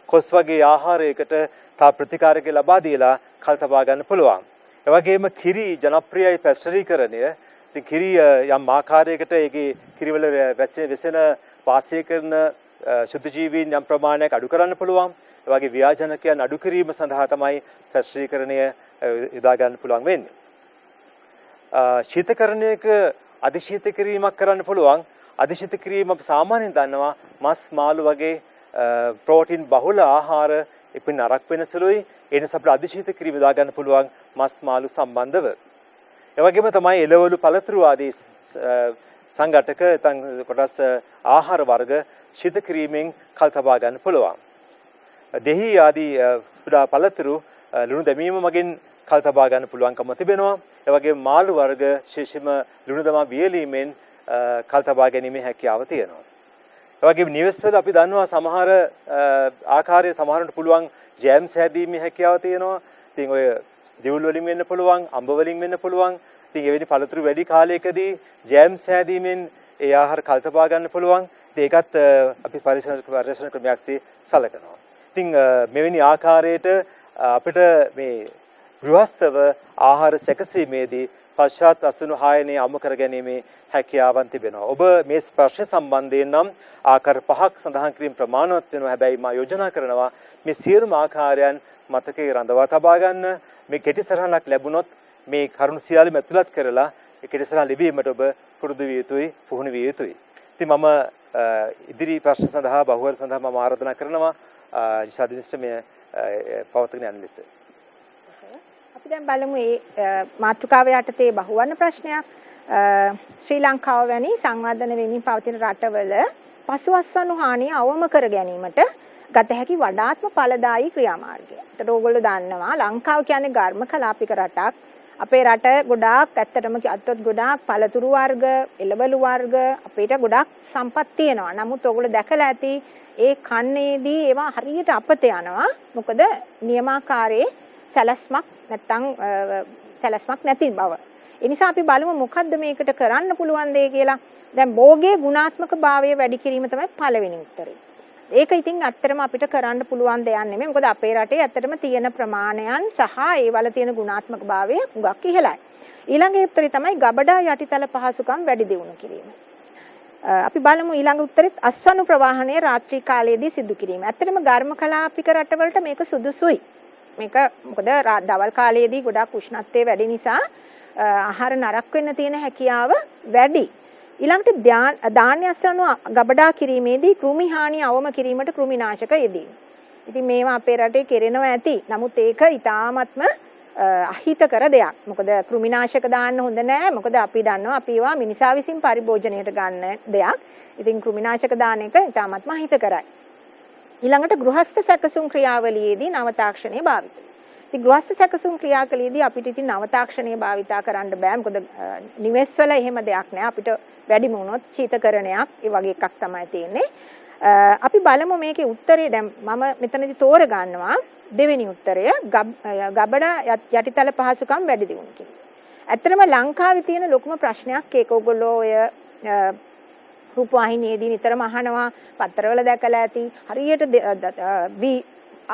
කොස් වගේ ආහාරයකට තාප ප්‍රතිකාරකය ලබා දීලා කල් තබා ගන්න පුළුවන්. ඒ වගේම කිරි ජනප්‍රියයි පැස්ටරීකරණය. ඉතින් කිරි යම් ආකාරයකට ඒකේ කිරිවල වැසෙන වාසය කරන ශුද්ධ ජීවීන් යම් ප්‍රමාණයක් අඩු කරන්න පුළුවන්. ඒ වගේ ව්‍යාජනකයන් අඩු කිරීම සඳහා තමයි පැස්ටරීකරණය යොදා ගන්න පුළුවන් වෙන්නේ. ශීතකරණයක අධිශීත කිරීමක් කරන්න පුළුවන්. අධිශීත කිරීම අපි සාමාන්‍යයෙන් දන්නවා මස් මාළු වගේ ප්‍රෝටීන් බහුල ආහාර ඉපින් නරක වෙන සුළුයි. ඒ නිසා අපිට අධිශීත කිරීම යොදා ගන්න පුළුවන් මස් මාළු සම්බන්ධව. ඒ වගේම තමයි එළවලු පළතුරු ආදී සංඝටක කොටස් ආහාර වර්ග ශීත කිරීමෙන් කල් තබා ගන්න පුළුවන්. දෙහි ආදී පුඩා පළතුරු ලුණු දැමීම මගින් කල් තබා ගන්න පුළුවන්කම තිබෙනවා. ඒ වගේම මාළු වර්ග විශේෂයෙන්ම ලුණු දමා වියලීමෙන් කල් තබා ගැනීමේ හැකියාව තියෙනවා. ඒ වගේම නිවෙස්වල අපි දන්නවා සමහර ආකාරයේ සමහරට පුළුවන් ජෑම් සෑදීමේ හැකියාව තියෙනවා. ඉතින් ඔය දිවුල් වලින් වෙන්න පුළුවන්, අඹ වලින් වෙන්න පුළුවන්. ඉතින් එවැනි පළතුරු වැඩි කාලයකදී ජෑම් සෑදීමෙන් ඒ ආහාර කල් තබා ගන්න පුළුවන්. ඉතින් ඒකත් අපි පරිශන ක්‍රමයක්සේ සලකනවා. ඉතින් මෙවැනි ආකාරයට අපිට මේ ගෘහස්ථව ආහාර සැකසීමේදී පශ්චාත් අසුණු හායනය අමු කර ගැනීමේ හැකියාවන් තිබෙනවා. ඔබ මේ ප්‍රශ්න සම්බන්ධයෙන් නම් ආකාර පහක් සඳහන් කිරීම ප්‍රමාණවත් වෙනවා. හැබැයි මා යෝජනා කරනවා මේ සියලුම ආකාරයන් මතකයේ රඳවා තබා ගන්න. මේ කෙටි සරහනක් ලැබුණොත් මේ කරුණු සියල්ලම ඇතුළත් කරලා ඒකට ඉස්සරහ ලිවීමට ඔබ පුරුදු විය යුතුයි, පුහුණු විය යුතුයි. ඉතින් මම ඉදිරි ප්‍රශ්න සඳහා බහුවර සඳහා මම ආරාධනා කරනවා රිෂාද් මිනිස්ටර් මේ පවත්වාගෙන යන ලෙස. අපි දැන් බලමු මේ මාතෘකාව යටතේ බහුවර්ණ ප්‍රශ්නයක්. ශ්‍රී ලංකාව වැනි සංවර්ධන වෙමින් පවතින රටවල පසුවස්වනු හානිය අවම කර ගැනීමට ගත හැකි වඩාත්ම ඵලදායී ක්‍රියාමාර්ගය. ඒකට ඕගොල්ලෝ දන්නවා ලංකාව කියන්නේ ඝර්ම කලාපික රටක්. අපේ රට ගොඩාක් ඇත්තටම කිව්වොත් ගොඩාක් පළතුරු වර්ග, එළවලු වර්ග අපිට ගොඩාක් සම්පත් තියෙනවා. නමුත් ඕගොල්ලෝ දැකලා ඇති ඒ කන්නේදී ඒවා හරියට අපත යනවා. මොකද නියමාකාරයේ සැලැස්මක් නැති බව. ඒ නිසා අපි බලමු මොකද්ද මේකට කරන්න පුළුවන් දේ කියලා. දැන් භෝගයේ ගුණාත්මක භාවය වැඩි කිරීම තමයි පළවෙනි උත්තරේ. ඒක ඉතින් ඇත්තටම අපිට කරන්න පුළුවන් දෙයක් නෙමෙයි. මොකද අපේ රටේ ඇත්තටම තියෙන ප්‍රමාණයන් සහ ඒවල තියෙන ගුණාත්මක භාවය හුඟක් ඉහළයි. ඊළඟ උත්තරේ තමයි ගබඩා යටිතල පහසුකම් වැඩි දියුණු කිරීම. අපි බලමු ඊළඟ උත්තරෙත් අස්වනු ප්‍රවාහනය රාත්‍රී කාලයේදී සිදු කිරීම. ඇත්තටම ඝර්ම කලාපික රටවලට මේක සුදුසුයි. මේක මොකද දවල් කාලයේදී ගොඩාක් උෂ්ණත්වය වැඩි නිසා ආහාර නරක වෙන්න තියෙන හැකියාව වැඩි. ඊළඟට ධාන්‍ය අස්වනු ගබඩා කිරීමේදී කෘමි හානිය අවම කිරීමට කෘමිනාශක යෙදීම. ඉතින් මේවා අපේ රටේ කෙරෙනවා ඇති. නමුත් ඒක ඊටාත්ම අහිතකර දෙයක්. මොකද කෘමිනාශක දාන්න හොඳ නෑ. මොකද අපි දන්නවා අපි ඒවා මිනිසා විසින් පරිභෝජනයට ගන්න දෙයක්. ඉතින් කෘමිනාශක දාන එක ඊටාත්ම අහිතකරයි. ඊළඟට ගෘහස්ත සැකසුම් ක්‍රියාවලියේදී නව තාක්ෂණය භාවිතය. ඉතින් ගෘහස්ත සැකසුම් ක්‍රියාවලියේදී අපිට ඉතින් නව තාක්ෂණය භාවිතා කරන්න බෑ. මොකද නිවෙස්වල එහෙම දෙයක් නෑ. අපිට වැඩිම වුණොත් ශීතකරණයක් ඒ වගේ එකක් තමයි තියෙන්නේ. අපි බලමු මේකේ උත්තරේ දැන් මම මෙතනදී තෝර ගන්නවා දෙවෙනි උත්තරය ගබඩා යටිතල පහසුකම් වැඩි දියුණු කිරීම. ඇත්තටම ලංකාවේ තියෙන ලොකුම ප්‍රශ්නයක් ඒක ඕගොල්ලෝ ඔය රූපවාහිනියේදී නිතරම අහනවා පත්තරවල දැකලා ඇති හරියට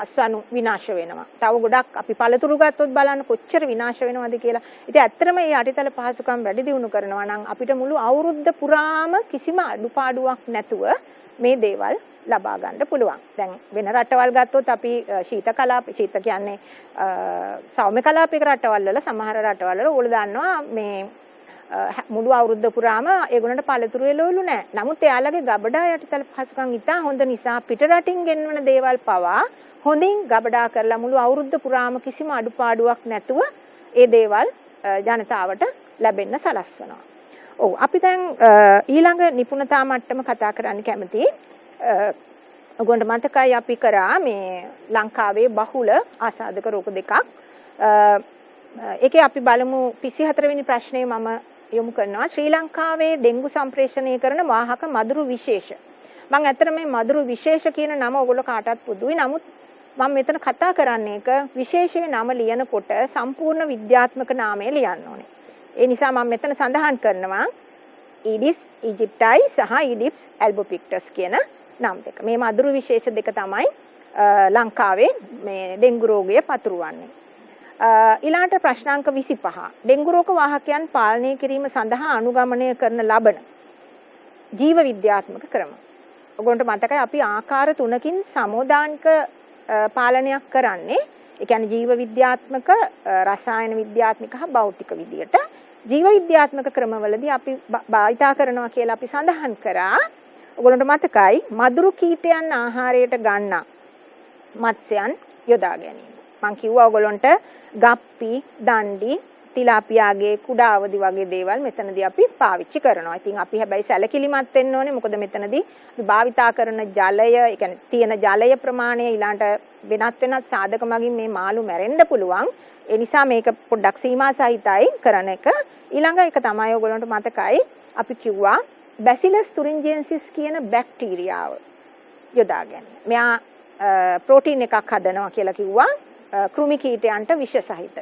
අස්වනු විනාශ වෙනවා. තව ගොඩක් අපි පළතුරු ගත්තොත් බලන්න කොච්චර විනාශ වෙනවද කියලා. ඉතින් ඇත්තටම මේ යටිතල පහසුකම් වැඩි දියුණු කරනවා නම් අපිට මුළු අවුරුද්ද පුරාම කිසිම අඩුපාඩුවක් නැතුව මේ දේවල් ලබා ගන්න පුළුවන්. දැන් වෙන රටවල් ගත්තොත් අපි ශීත කියන්නේ සෞම්‍ය කලාපික රටවල් වල සමහර රටවල් වල ඕගොල්ලෝ දන්නවා මේ මුළු අවුරුද්ද පුරාම ඒගොල්ලන්ට පළතුරු එළවලු නැහැ. නමුත් එයාලගේ ගබඩා යටිතල පහසුකම් ඉතා හොඳ නිසා පිට රටින් ගෙන්වන දේවල් පවා හොඳින් ගබඩා කරලා මුළු අවුරුද්ද පුරාම කිසිම අඩුපාඩුවක් නැතුව ඒ දේවල් ජනතාවට ලැබෙන්න සලස්වනවා. ඔව් අපි දැන් ඊළඟ නිපුණතා මට්ටම කතා කරන්න කැමතියි. ඔයගොල්ලන්ට මතකයි අපි කරා මේ ලංකාවේ බහුල ආසාදක රෝග දෙකක්. ඒකේ අපි බලමු 24 වෙනි ප්‍රශ්නේ මම යොමු කරනවා ශ්‍රී ලංකාවේ ඩෙන්ගු සම්ප්‍රේෂණය කරන වාහක මදුරු විශේෂ. මම ඇත්තට මේ මදුරු විශේෂ කියන නම ඔයගොල්ලෝ කාටවත් පුදුයි. නමුත් මම මෙතන කතා කරන්නේ එක විශේෂයේ නම ලියනකොට සම්පූර්ණ විද්‍යාත්මක නාමය ලියන්න ඕනේ. ඒ නිසා මම මෙතන සඳහන් කරනවා ඊඩිස් ඉජිප්ටයි සහ ඊඩිප්ස් ඇල්බෝපික්ටස් කියන නම් දෙක. මේ මදුරු විශේෂ දෙක තමයි ලංකාවේ මේ ඩෙන්ගු රෝගය පතුරවන්නේ. ඊළාට ප්‍රශ්නාංක 25. ඩෙන්ගු රෝග වාහකයන් පාලනය කිරීම සඳහා අනුගමනය කරන ලබන ජීව විද්‍යාත්මක ක්‍රම. ඔයගොල්ලන්ට මතකයි අපි ආකාර 3කින් සමෝදානික පාලනයක් කරන්නේ. ඒ කියන්නේ ජීව විද්‍යාත්මක, රසායන විද්‍යාත්මක හා භෞතික විදියට. ජීව විද්‍යාත්මක ක්‍රමවලදී අපි භාවිතා කරනවා කියලා අපි සඳහන් කරා. ඔයගොල්ලන්ට මතකයි මදුරු කීටයන් ආහාරයට ගන්න මත්ස්‍යයන් යොදා ගැනීම. මම කිව්වා ඔයගොල්ලන්ට ගප්පි, දණ්ඩි, තිලාපියාගේ කුඩා අවදි වගේ දේවල් මෙතනදී අපි පාවිච්චි කරනවා. ඉතින් අපි හැබැයි සැලකිලිමත් වෙන්න ඕනේ. මොකද මෙතනදී අපි භාවිතා කරන ජලය, ඒ කියන්නේ තියෙන ජලය ප්‍රමාණය ඊළාට වෙනත් සාධක මගින් මේ මාළු මැරෙන්න පුළුවන්. ඒ නිසා මේක පොඩ්ඩක් සීමා සහිතයි කරන එක. ඊළඟ එක තමයි ඔයගොල්ලන්ට මතකයි අපි කිව්වා බැසිලස් තුරින්ජියන්සිස් කියන බැක්ටීරියාව යොදා ගැනීම. මෙයා ප්‍රෝටීන් එකක් හදනවා කියලා කිව්වා. කෘමි කීටයන්ට විෂ සහිත.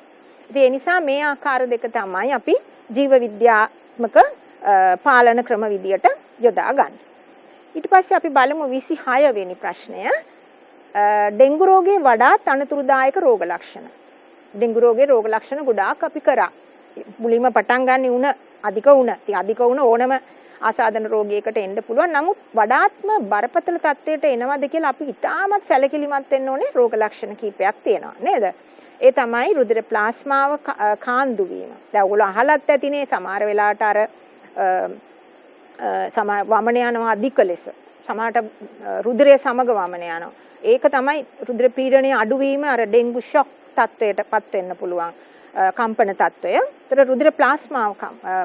ඉතින් ඒ නිසා මේ ආකාර දෙක තමයි අපි ජීව විද්‍යාත්මක පාලන ක්‍රම විදියට යොදා ගන්න. ඊට පස්සේ අපි බලමු 26 වෙනි ප්‍රශ්නය. ඩෙන්ගු රෝගයේ වඩාත් අනතුරුදායක රෝග ලක්ෂණ. ඩෙන්ගු රෝගයේ රෝග ලක්ෂණ ගොඩාක් අපි කරා. මුලින්ම පටන් ගන්න උණ අධික උණ. ඉතින් අධික උණ ඕනම ආසාදන රෝගයකට එන්න පුළුවන්. නමුත් වඩාත්ම බරපතල තත්ත්වයට එනවද කියලා අපි ඉතාමත් සැලකිලිමත් වෙන්න ඕනේ. රෝග ලක්ෂණ කීපයක් තියෙනවා නේද? ඒ තමයි රුධිර ප්ලාස්මාව කාන්දු වීම. දැන් ඔයගොල්ලෝ අහලත් ඇතිනේ සමහර වෙලාවට අර වමන යනවා අධික ලෙස. සමහරට රුධිරය සමග වමන යනවා. ඒක තමයි රුධිර පීඩනය අඩුවීම අර ඩෙන්ගු ෂොක් තත්වයටපත් වෙන්න පුළුවන් කම්පන තත්වය. ඒතර රුධිර ප්ලාස්මාව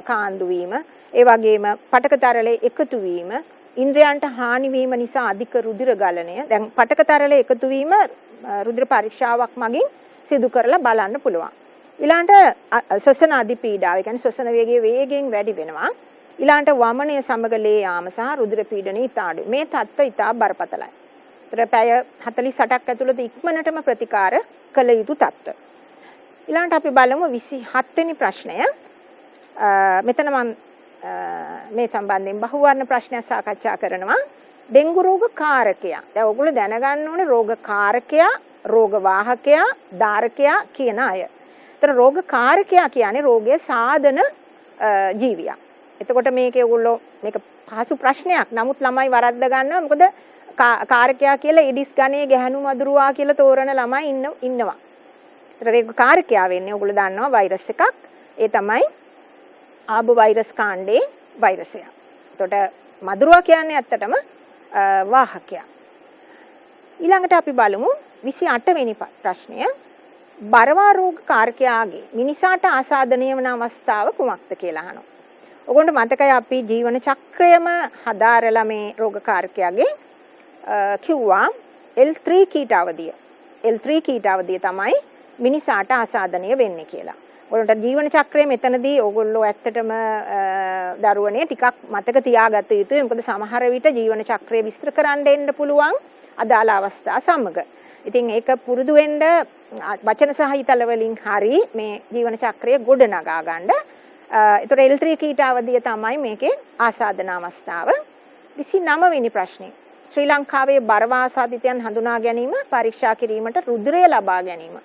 කාන්දු වීම, ඒ වගේම පටක තරලයේ එකතු වීම, ඉන්ද්‍රයන්ට හානි වීම නිසා අධික රුධිර ගලණය. දැන් පටක තරලයේ එකතු වීම රුධිර පරීක්ෂාවක් මගින් සිදු කරලා බලන්න පුළුවන්. ඊළඟට ශ්වසන අධිපීඩාව, ඒ කියන්නේ ශ්වසන වේගය වේගෙන් වැඩි වෙනවා. ඊළඟට වමනය සමග ලේ යාම සහ රුධිර පීඩනය ඉතා අඩුයි. මේ තත්ත්ව ඉතා බරපතලයි. ඒතර පැය 48ක් ඇතුළත ඉක්මනටම ප්‍රතිකාර කළ යුතු තත්ත්ව. ඊළඟට අපි බලමු 27 වෙනි ප්‍රශ්නය. මෙතන මම මේ සම්බන්ධයෙන් බහුවර්ණ ප්‍රශ්නයක් සාකච්ඡා කරනවා. ඩෙන්ගු රෝග කාරකයා. දැන් ඔයගොල්ලෝ දැනගන්න ඕනේ රෝග කාරකයා, රෝග වාහකයා, ධාරකයා කියන අය. ඒතර රෝග කාරකයා කියන්නේ රෝගයේ සාධන ජීවියක්. එතකොට මේකේ ඔයගොල්ලෝ මේක පහසු ප්‍රශ්නයක්. නමුත් ළමයි වරද්ද ගන්නවා. මොකද කාරකයා කියලා ඉඩිස් ගණයේ ගැහණු මදුරුවා කියලා තෝරන ළමයි ඉන්නවා. ඒතර ඒක කාරකයා වෙන්නේ ඔයගොල්ලෝ දන්නවා වෛරස් එකක්. ඒ තමයි ආබෝ වෛරස් කාණ්ඩේ වෛරසය. එතකොට මදුරුවා කියන්නේ ඇත්තටම වාහකයා. ඊළඟට අපි බලමු 28 වෙනි ප්‍රශ්නය. බරවා රෝග කාරකයාගේ මිනිසාට ආසාදනය වන අවස්ථාව කුමක්ද කියලා අහනවා. ඔයගොල්ලන්ට මතකයි අපි ජීවන චක්‍රයම හදාරලා මේ රෝග කාරකයාගේ කිව්වා L3 කීට අවදිය. L3 කීට අවදිය තමයි මිනිසාට ආසාදනය වෙන්නේ කියලා. ඔයගොල්ලන්ට ජීවන චක්‍රය මෙතනදී ඔයගොල්ලෝ ඇත්තටම දරුවනේ ටිකක් මතක තියාගත යුතුයි. මොකද සමහර විට ජීවන චක්‍රය විස්තර කරන්න එන්න පුළුවන් අදාළ අවස්ථා සමග. ඉතින් ඒක පුරුදු වෙන්න වචන සහිතල වලින් හරි මේ ජීවන චක්‍රය ගොඩනගා ගන්න. ඒතර L3 කීට අවදිය තමයි මේකේ ආසාදන අවස්ථාව. 29 වෙනි ප්‍රශ්නේ. ශ්‍රී ලංකාවේ බරවාසාදිතයන් හඳුනා ගැනීම පරීක්ෂා කිරීමට රුධිරය ලබා ගැනීම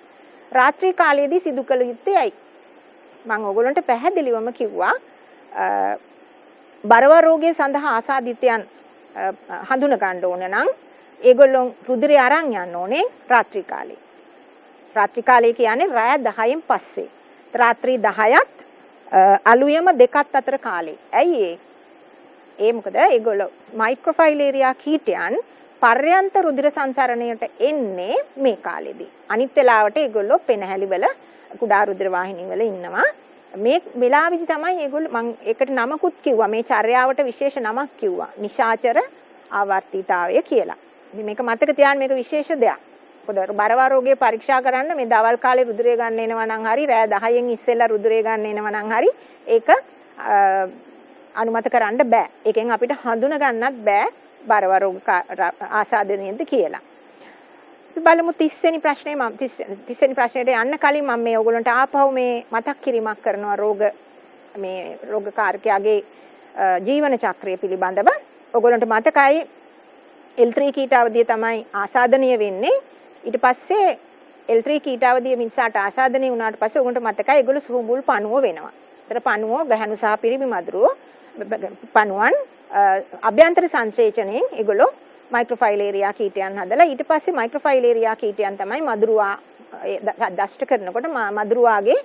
රාත්‍රී කාලයේදී සිදු කළ යුත්තේ ඇයි? මම ඔයගොල්ලන්ට පැහැදිලිවම කිව්වා බරවා රෝගය සඳහා ආසාදිතයන් හඳුනා ගන්න ඕන නම් ඒගොල්ලෝ රුධිරය අරන් යන්න ඕනේ රාත්‍රී කාලේ. රාත්‍රී කාලේ කියන්නේ රාත්‍රී 10න් පස්සේ. රාත්‍රී 10ත් අලුයම 2ත් අතර කාලේ. ඇයි ඒ මොකද ඒගොල්ලෝ මයික්‍රොෆයිලේරියා කීටයන් පර්යන්ත රුධිර සංසරණයට එන්නේ මේ කාලෙදී. අනිත් වෙලාවට ඒගොල්ලෝ පෙනහැලි වල කුඩා රුධිර வாහිනී වල ඉන්නවා. මේ වෙලාවෙදි තමයි ඒගොල්ලෝ මම ඒකට නමකුත් කිව්වා. මේ චර්යාවට විශේෂ නමක් කිව්වා. නිශාචර ආවර්තිතාවය කියලා. ඉතින් මේක මතක තියාගන්න මේක විශේෂ දෙයක්. මොකද බරවා රෝගයේ පරීක්ෂා කරන්න මේ දවල් කාලේ රුධිරය ගන්න එනවා නම් හරි රෑ 10න් ඉස්සෙල්ලා රුධිරය ගන්න එනවා නම් හරි ඒක අනුමත කරන්න බෑ. ඒකෙන් අපිට හඳුනා ගන්නත් බෑ බරවා රෝග ආසාදනයේද කියලා. අපි බලමු 30 වෙනි ප්‍රශ්නේ. මම 30 වෙනි ප්‍රශ්නෙට යන්න කලින් මම මේ ඔයගොල්ලන්ට ආපහු මේ මතක් කිරීමක් කරනවා රෝග කාරකයාගේ ජීවන චක්‍රය පිළිබඳව. ඔයගොල්ලන්ට මතකයි L3 කීට අවදිය තමයි ආසාදනය වෙන්නේ. ඊට පස්සේ L3 කීට අවදිය මිනිසාට ආසාදනය වුණාට පස්සේ ඔයගොල්ලන්ට මතකයි ඒගොල්ලෝ සුහුඹුල් පණුව වෙනවා. ඒතර පණුව ගැහණු සහ පිරිමි මදුරුව පණුවන් අභ්‍යන්තර සංසේචනයෙන් ඒගොල්ලෝ මයික්‍රොෆයිලේරියා කීටයන් හදලා ඊට පස්සේ මයික්‍රොෆයිලේරියා කීටයන් තමයි මදුරුවා දෂ්ට කරනකොට මදුරුවාගේ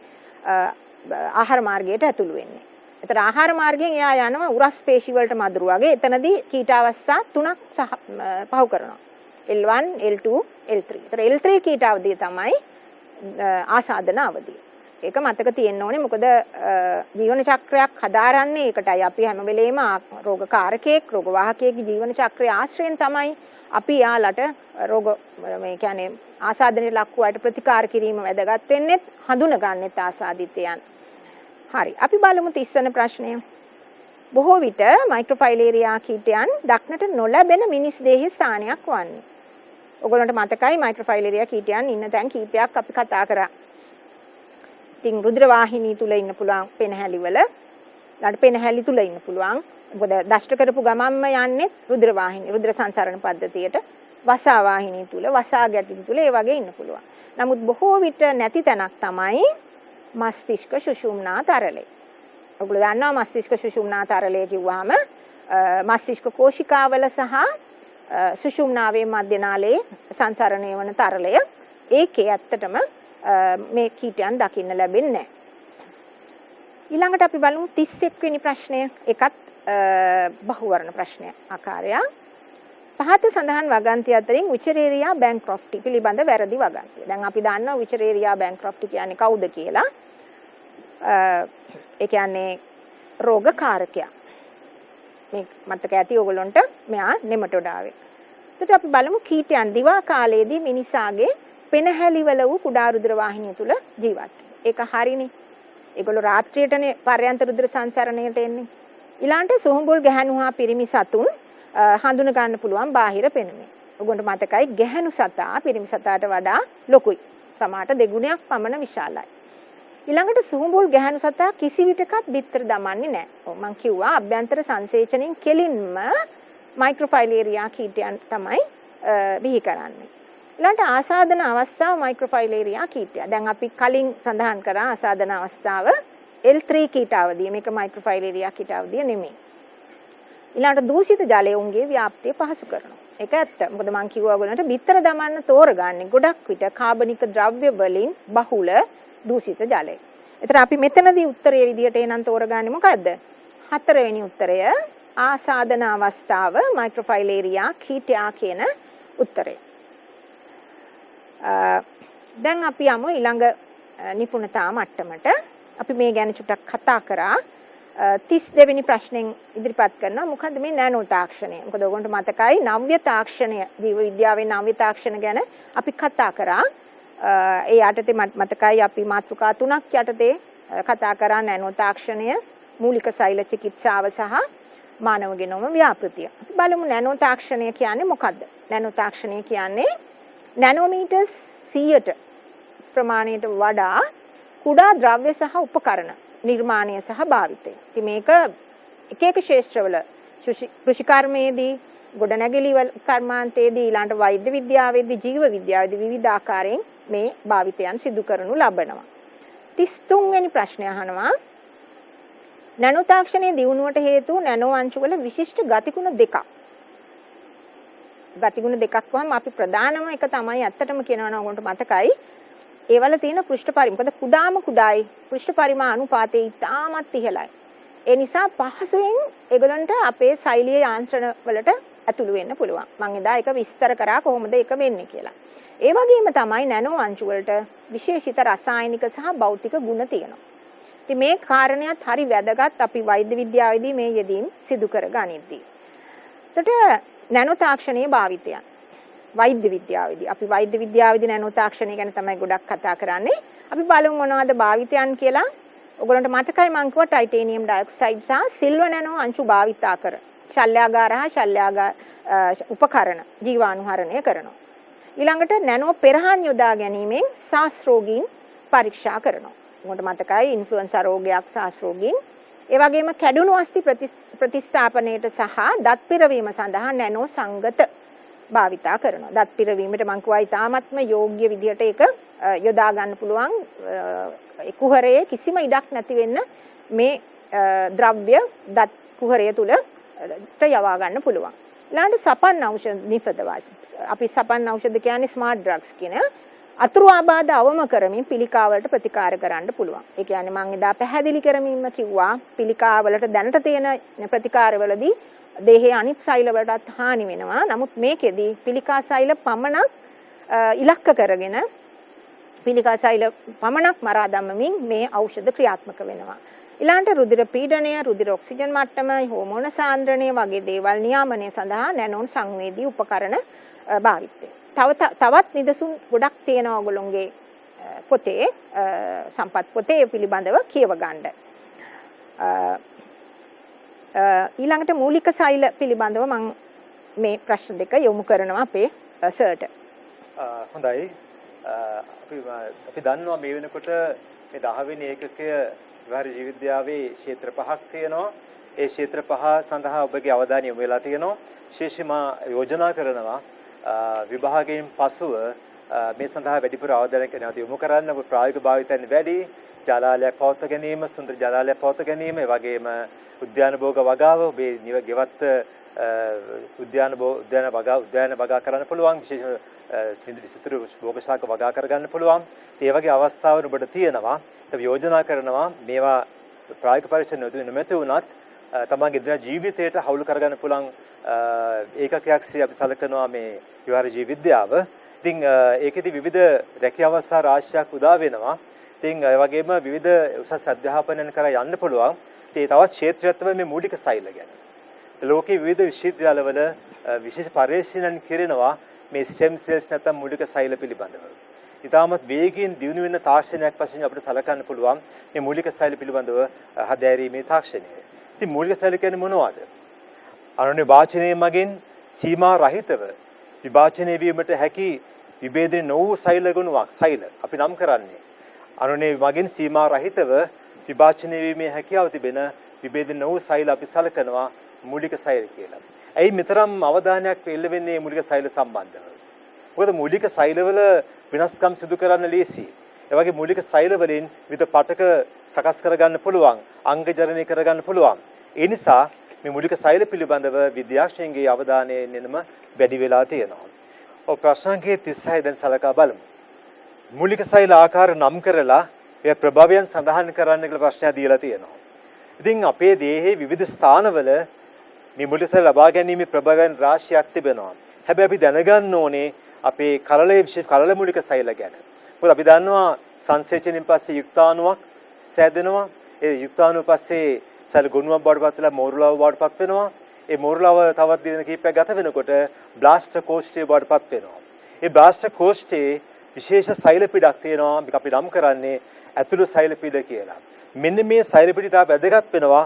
ආහාර මාර්ගයට ඇතුළු වෙන්නේ. ඒතර ආහාර මාර්ගයෙන් එයා යනවා උරස් පේශි වලට මදුරුවාගේ. එතනදී කීට අවස්ථා 3ක් පහු කරනවා. L1, L2, L3. ඒතර L3 කීට අවදිය තමයි ආසාදන අවදිය. ඒක මතක තියෙන්න ඕනේ. මොකද ජීවන චක්‍රයක් හදාරන්නේ ඒකටයි. අපි හැම වෙලේම රෝග කාරකයක්, රෝග වාහකයේගේ ජීවන චක්‍රය ආශ්‍රයෙන් තමයි අපි යාලට රෝග මේ කියන්නේ ආසාදනයේ ලක්ුවාට ප්‍රතිකාර කිරීම වැදගත් වෙන්නේ. හඳුනගන්නෙත් ආසාදිතයන්. හරි. අපි බලමු 30 වෙනි ප්‍රශ්නය. බොහෝ විට මයික්‍රොෆයිලේරියා කීටයන් දක්නට නොලැබෙන මිනිස් දේහයේ ස්ථානයක් වන්නේ. ඔයගොල්ලන්ට මතකයි මයික්‍රොෆයිලේරියා කීටයන් ඉන්න තැන් කීපයක් අපි කතා කරා. ඉතින් රුධිර වාහිනී තුල ඉන්න පුළුවන් පෙනහැලි වල. ඊළඟ පෙනහැලි තුල ඉන්න පුළුවන්. මොකද දෂ්ට කරපු ගමන්ම යන්නේ රුධිර වාහිනී, රුධිර සංසරණ පද්ධතියට. වසා වාහිනී තුල, වසා ගැටි තුල ඒ වගේ ඉන්න පුළුවන්. නමුත් බොහෝ විට නැති තැනක් තමයි මස්තිෂ්ක සුෂුම්නා තරලය. ඔයගොල්ලෝ දන්නවා මස්තිෂ්ක සුෂුම්නා තරලය කිව්වහම මස්තිෂ්ක කෝෂිකාවල සහ සුෂුම්නාවේ මධ්‍යනාලයේ සංසරණය වන තරලය. ඒකේ ඇත්තටම මේ කීටයන් දකින්න ලැබෙන්නේ නැහැ. ඊළඟට අපි බලමු 31 වෙනි ප්‍රශ්නය. ඒකත් බහුවර්ණ ප්‍රශ්නයක් ආකාරයක්. පහත සඳහන් වගන්ති අතරින් උචරේරියා බැංක්‍රොෆ්ටි පිළිබඳ වැරදි වගන්තිය. දැන් අපි දන්නවා උචරේරියා බැංක්‍රොෆ්ටි කියන්නේ කවුද කියලා. ඒ කියන්නේ රෝගකාරකයා. මේ මතක ඇති ඔයගොල්ලන්ට මෙයා නෙමටොඩාවේ. එතකොට අපි බලමු කීටයන් දිවා කාලයේදී මිනිසාගේ පෙනහැලිවල වූ කුඩා රුධිර වාහිනිය තුල ජීවත් වෙනවා. ඒක හරිනේ. ඒගොල්ලෝ රාත්‍රියටනේ පර්යන්ත රුධිර සංසරණයට එන්නේ. ඊළාන්ට සොහොඹුල් ගැහණු හා පිරිමි සතුන් හඳුන ගන්න පුළුවන් බාහිර පෙනුමෙන්. ඔයගොල්ලන්ට මතකයි ගැහණු සතා පිරිමි සතාට වඩා ලොකුයි. සමහරට දෙගුණයක් පමණ විශාලයි. ඊළඟට සොහොඹුල් ගැහණු සතා කිසි විටකත් බිත්තර දමන්නේ නැහැ. මම කිව්වා අභ්‍යන්තර සංසේචනයෙන් කෙලින්ම මයික්‍රොෆයිලේරියා කීටයන් තමයි බිහි කරන්නේ. ඊළඟට ආසාදන අවස්ථාව මයික්‍රොෆයිලේරියා කීටය. දැන් අපි කලින් සඳහන් කරා ආසාදන අවස්ථාව L3 කීටාවදී. මේක මයික්‍රොෆයිලේරියා කීටාවදී නෙමෙයි. ඊළඟට දූෂිත ජලය උන්ගේ ව්‍යාප්තිය පහසු කරනවා. ඒක ඇත්ත. මොකද මම කිව්වා ඔයගොල්ලන්ට බිත්තර දමන්න තෝරගන්නේ ගොඩක් විට කාබනික ද්‍රව්‍ය වලින් බහුල දූෂිත ජලය. ඒතර අපි මෙතනදී උත්තරයේ විදියට එනන් තෝරගන්නේ මොකද්ද? 4 වෙනි උත්තරය ආසාදන අවස්ථාව මයික්‍රොෆයිලේරියා කීටයා කියන උත්තරය. දැන් අපි යමු ඊළඟ නිපුණතා මට්ටමට. අපි මේ ගැන චුට්ටක් කතා කරා. 32 වෙනි ප්‍රශ්නෙන් ඉදිරිපත් කරනවා මොකද්ද මේ නැනෝ තාක්ෂණය. මොකද ඔයගොල්ලන්ට මතකයි නව්‍ය තාක්ෂණය ජීව විද්‍යාවේ නව්‍ය තාක්ෂණ ගැන අපි කතා කරා. ඒ යටතේ මතකයි අපි මාතෘකා 3ක් යටතේ කතා කරා නැනෝ තාක්ෂණය, මූලික සෛල චිකිත්සාව සහ මානව ගෙනෝම ව්‍යාපෘතිය. අපි බලමු නැනෝ තාක්ෂණය කියන්නේ මොකද්ද? නැනෝ තාක්ෂණය කියන්නේ නැනෝමීටර් 100ට ප්‍රමාණයට වඩා කුඩා ද්‍රව්‍ය සහ උපකරණ නිර්මාණය සහ භාවිතය. ඉතින් මේක එක එක ක්ෂේත්‍රවල කෘෂිකර්මයේදී, ගොඩනැගිලි කර්මාන්තයේදී, ඊළඟට වෛද්‍ය විද්‍යාවේදී, ජීව විද්‍යාවේදී විවිධ ආකාරයෙන් මේ භාවිතයන් සිදු කරනු ලබනවා. 33 වෙනි ප්‍රශ්නය අහනවා නැනෝ තාක්ෂණයේ දියුණුවට හේතු නැනෝ අංශුවල විශිෂ්ට ගතිගුණ දෙකක්. ගතිගුණ දෙකක් වහම අපි ප්‍රධානම එක තමයි ඇත්තටම කියනවා නම් ඔයගොල්ලන්ට මතකයි ඒවල තියෙන පෘෂ්ඨ පරිමාණ. මොකද කුඩාම කුඩායි පෘෂ්ඨ පරිමාණ අනුපාතය ඉතාමත් ඉහළයි. ඒ නිසා පහසුවෙන් ඒගොල්ලන්ට අපේ ශෛලීය යාන්ත්‍රණ වලට ඇතුළු වෙන්න පුළුවන්. මම එදා ඒක විස්තර කරා කොහොමද ඒක වෙන්නේ කියලා. ඒ වගේම තමයි නැනෝ අංශු වලට විශේෂිත රසායනික සහ භෞතික ගුණ තියෙනවා. ඉතින් මේ කාරණයක් හරි වැදගත් අපි වෛද්‍ය විද්‍යාවේදී මේ යෙදීම් සිදු කර ගනිද්දී. එතකොට නැනෝ තාක්ෂණයේ භාවිතයන් වෛද්‍ය විද්‍යාවේදී අපි වෛද්‍ය විද්‍යාවේදී නැනෝ තාක්ෂණය ගැන තමයි ගොඩක් කතා කරන්නේ. අපි බලමු මොනවද භාවිතයන් කියලා. ඔයගොල්ලන්ට මතකයි මම කිව්වා ටයිටේනියම් ඩයොක්සයිඩ් සහ සිල්වර් නැනෝ අංශු භාවිතා කර ශල්‍යාගාර හා ශල්‍යාගාර උපකරණ ජීවාණුහරණය කරනවා. ඊළඟට නැනෝ පෙරහන් යොදා ගැනීමෙන් ශාස්ත්‍රෝගීන් පරීක්ෂා කරනවා. මොකට මතකයි ඉන්ෆ්ලුවෙන්සා රෝගයක් ශාස්ත්‍රෝගීන්. ඒ වගේම කැඩුණු අස්ථි ප්‍රතිස්ථාපනයට සහ දත් පිරවීම සඳහා නැනෝ සංගත භාවිතා කරනවා. දත් පිරවීමට මම කිව්වා ඉතාමත්ම යෝග්‍ය විදිහට ඒක යොදා ගන්න පුළුවන්. කුහරයේ කිසිම ඉඩක් නැති වෙන්න මේ ද්‍රව්‍ය දත් කුහරය තුලට යවා ගන්න පුළුවන්. ඊළඟට සපන් ඖෂධ නිපදවා. අපි සපන් ඖෂධ කියන්නේ ස්මාර්ට් ඩ්‍රග්ස් කියන අතුරු ආබාධ අවම කරමින් පිළිකාවලට ප්‍රතිකාර කරන්න පුළුවන්. ඒ කියන්නේ මම එදා පැහැදිලි කරමින්ම කිව්වා පිළිකාවලට දැනට තියෙන ප්‍රතිකාරවලදී දේහයේ අනිත් සෛල වලටත් හානි වෙනවා. නමුත් මේකෙදී පිළිකා සෛල පමණක් ඉලක්ක කරගෙන පිළිකා සෛල පමණක් මරා දැමමින් මේ ඖෂධ ක්‍රියාත්මක වෙනවා. ඊළඟට රුධිර පීඩනය, රුධිර ඔක්සිජන් මට්ටම, හෝමෝන සාන්ද්‍රණය වගේ දේවල් නියාමනය සඳහා නැනෝන් සංවේදී උපකරණ භාවිතය. තවත් නිදසුන් ගොඩක් තියෙනවා ඔයගොල්ලෝගේ පොතේ සම්පත් පොතේ පිළිබඳව කියව ගන්න. ඊළඟට මූලික සෛල පිළිබඳව මම මේ ප්‍රශ්න දෙක යොමු කරනවා අපේ සර්ට. හොඳයි. අපි දන්නවා මේ වෙනකොට මේ 10 වෙනි ඒකකය විහාර ජීව විද්‍යාවේ ක්ෂේත්‍ර 5ක් තියෙනවා. ඒ ක්ෂේත්‍ර 5 සඳහා ඔබගේ අවධානය යොමු වෙලා තියෙනවා. විශේෂයෙන්ම යෝජනා කරනවා විභාගයෙන් පසුව මේ සඳහා වැඩිපුර අවධානයක් යොමු කරන්න. ප්‍රායෝගික භාවිතයන් වැඩි. ජලාලයක් පවත්වා ගැනීම, සුන්දර ජලාලයක් පවත්වා ගැනීම, ඒ වගේම උද්‍යාන භෝග වගාව ඔබේ ගෙවත් උද්‍යාන වගා කරන්න පුළුවන්, විශේෂ විසිතුරු භෝග ශාක වගා කරගන්න පුළුවන්. ඒ වගේ අවස්ථාවන් ඔබට තියෙනවා. අපි යෝජනා කරනවා මේවා ප්‍රායෝගික පරීක්ෂණ නොමැති වුණත් තමන්ගේ එදිනෙදා ජීවිතයට හවුල් කරගන්න පුළුවන් ඒකකයක්සේ අපි සැලකනවා මේ විහාර ජීව විද්‍යාව. ඉතින් ඒකෙදි විවිධ රැකියාවස්ථා රාශියක් උදා වෙනවා. ඉතින් ඒ වගේම විවිධ උසස් අධ්‍යාපනයන් කරා යන්න පුළුවන්. ඒ තවත් ක්ෂේත්‍රයක් තමයි මේ මූලික සෛල ගැන. ලෝකයේ විවිධ විශ්වවිද්‍යාලවල විශේෂ පරීක්ෂණයන් කරනවා මේ ස්ටෙම් සෙල්ස් නැත්නම් මූලික සෛල පිළිබඳව. ඉතාමත් වේගයෙන් දියුණු වෙන තාක්ෂණයක් වශයෙන් අපිට සලකන්න පුළුවන් මේ මූලික සෛල පිළිබඳව හදාරීමේ තාක්ෂණය. ඉතින් මූලික සෛල කියන්නේ මොනවද? අනන්‍ය වාචනයේ මගින් සීමා රහිතව විභාජනය වීමට හැකි විභේදනය නොවූ සෛල ගුණයක් සෛල අපි නම් කරන්නේ. අනන්‍ය මගින් සීමා රහිතව විභාජනය වීමේ හැකියාව තිබෙන විභේදනය නොවූ සෛල අපි සලකනවා මූලික සෛල කියලා. ඇයි මෙතරම් අවධානයක් එල්ල වෙන්නේ මූලික සෛල සම්බන්ධව? මොකද මූලික සෛලවල විනාශකම් සිදු කරන්න ලේසි. ඒ වගේ මූලික සෛල වලින් විවිධ පටක සකස් කරගන්න පුළුවන්, අංගජනනය කරගන්න පුළුවන්. ඒ නිසා මේ මූලික සෛල පිළිබඳව විද්‍යාඥයන්ගේ අවධානය එන්නම වැඩි වෙලා තියෙනවා. ඔව් ප්‍රශ්න අංකයේ 36 දැන් සලකා බලමු. මූලික සෛල ආකාර නම් කරලා ඒ ප්‍රභවයන් සඳහන් කරන්න කියලා ප්‍රශ්නයක් දීලා තියෙනවා. ඉතින් අපේ දේහයේ විවිධ ස්ථානවල මේ මූලික සෛල ලබා ගැනීමේ ප්‍රභවයන් රාශියක් තිබෙනවා. හැබැයි අපි දැනගන්න ඕනේ අපේ කලලයේ විශේෂ කලල මූලික සෛල ගැන. මොකද අපි දන්නවා සංසේචනයෙන් පස්සේ යුක්තාණුවක් සෑදෙනවා. ඒ යුක්තාණුව පස්සේ සෛල ගොනුවක් බවට පත් වෙලා මෝරුලාව බවට පත් වෙනවා. ඒ මෝරුලාව තවත් දින කිහිපයක් ගත වෙනකොට බ්ලාස්ටර් කෝෂ්ඨය බවට පත් වෙනවා. ඒ බ්ලාස්ටර් කෝෂ්ඨයේ විශේෂ සෛල පිටක් තියෙනවා. මේක අපි නම් කරන්නේ ඇතුළු සෛල පිට කියලා. මෙන්න මේ සෛල පිට තා වැදගත් වෙනවා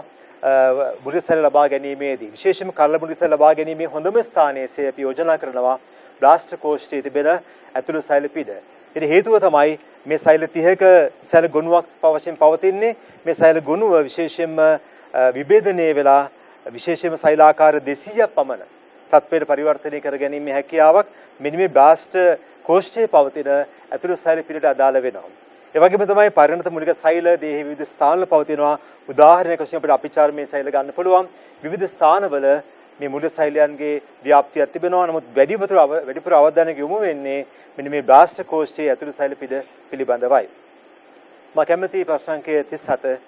මූලික සෛල ලබා ගැනීමේදී. විශේෂයෙන්ම කලල මූලික සෛල ලබා ගැනීමේ හොඳම ස්ථානයේ අපි යෝජනා කරනවා බ්ලාස්ටර් කෝෂ්ඨයේ තිබෙන ඇතුළු සෛල පිට. ඒට හේතුව තමයි මේ සෛල 30ක සෛල ගොනුවක් වශයෙන් පවතින්නේ. මේ සෛල ගොනුව විශේෂයෙන්ම විභේදනය වෙලා විශේෂයෙන්ම සෛලාකාර 200ක් පමණ තත්ත්වයට පරිවර්තනය කර ගැනීමේ හැකියාවක් මෙන්න මේ බ්ලාස්ටර් කෝෂ්ඨයේ පවතින ඇතුළු සෛල පිටට අදාළ වෙනවා. ඒ වගේම තමයි පරිණත මූලික සෛල දේහි විවිධ ස්ථානවල පවතිනවා. උදාහරණයක් වශයෙන් අපිට අපිචාරමේ සෛල ගන්න පුළුවන්. විවිධ ස්ථානවල මේ මූලික සෛලයන්ගේ ව්‍යාප්තියක් තිබෙනවා. නමුත් වැඩිපුර අවධානය යොමු වෙන්නේ මෙන්න මේ බ්ලාස්ටර් කෝෂ්ඨයේ ඇතුළු සෛල පිළිබඳවයි. මම කැමති ප්‍රශ්න අංකය 37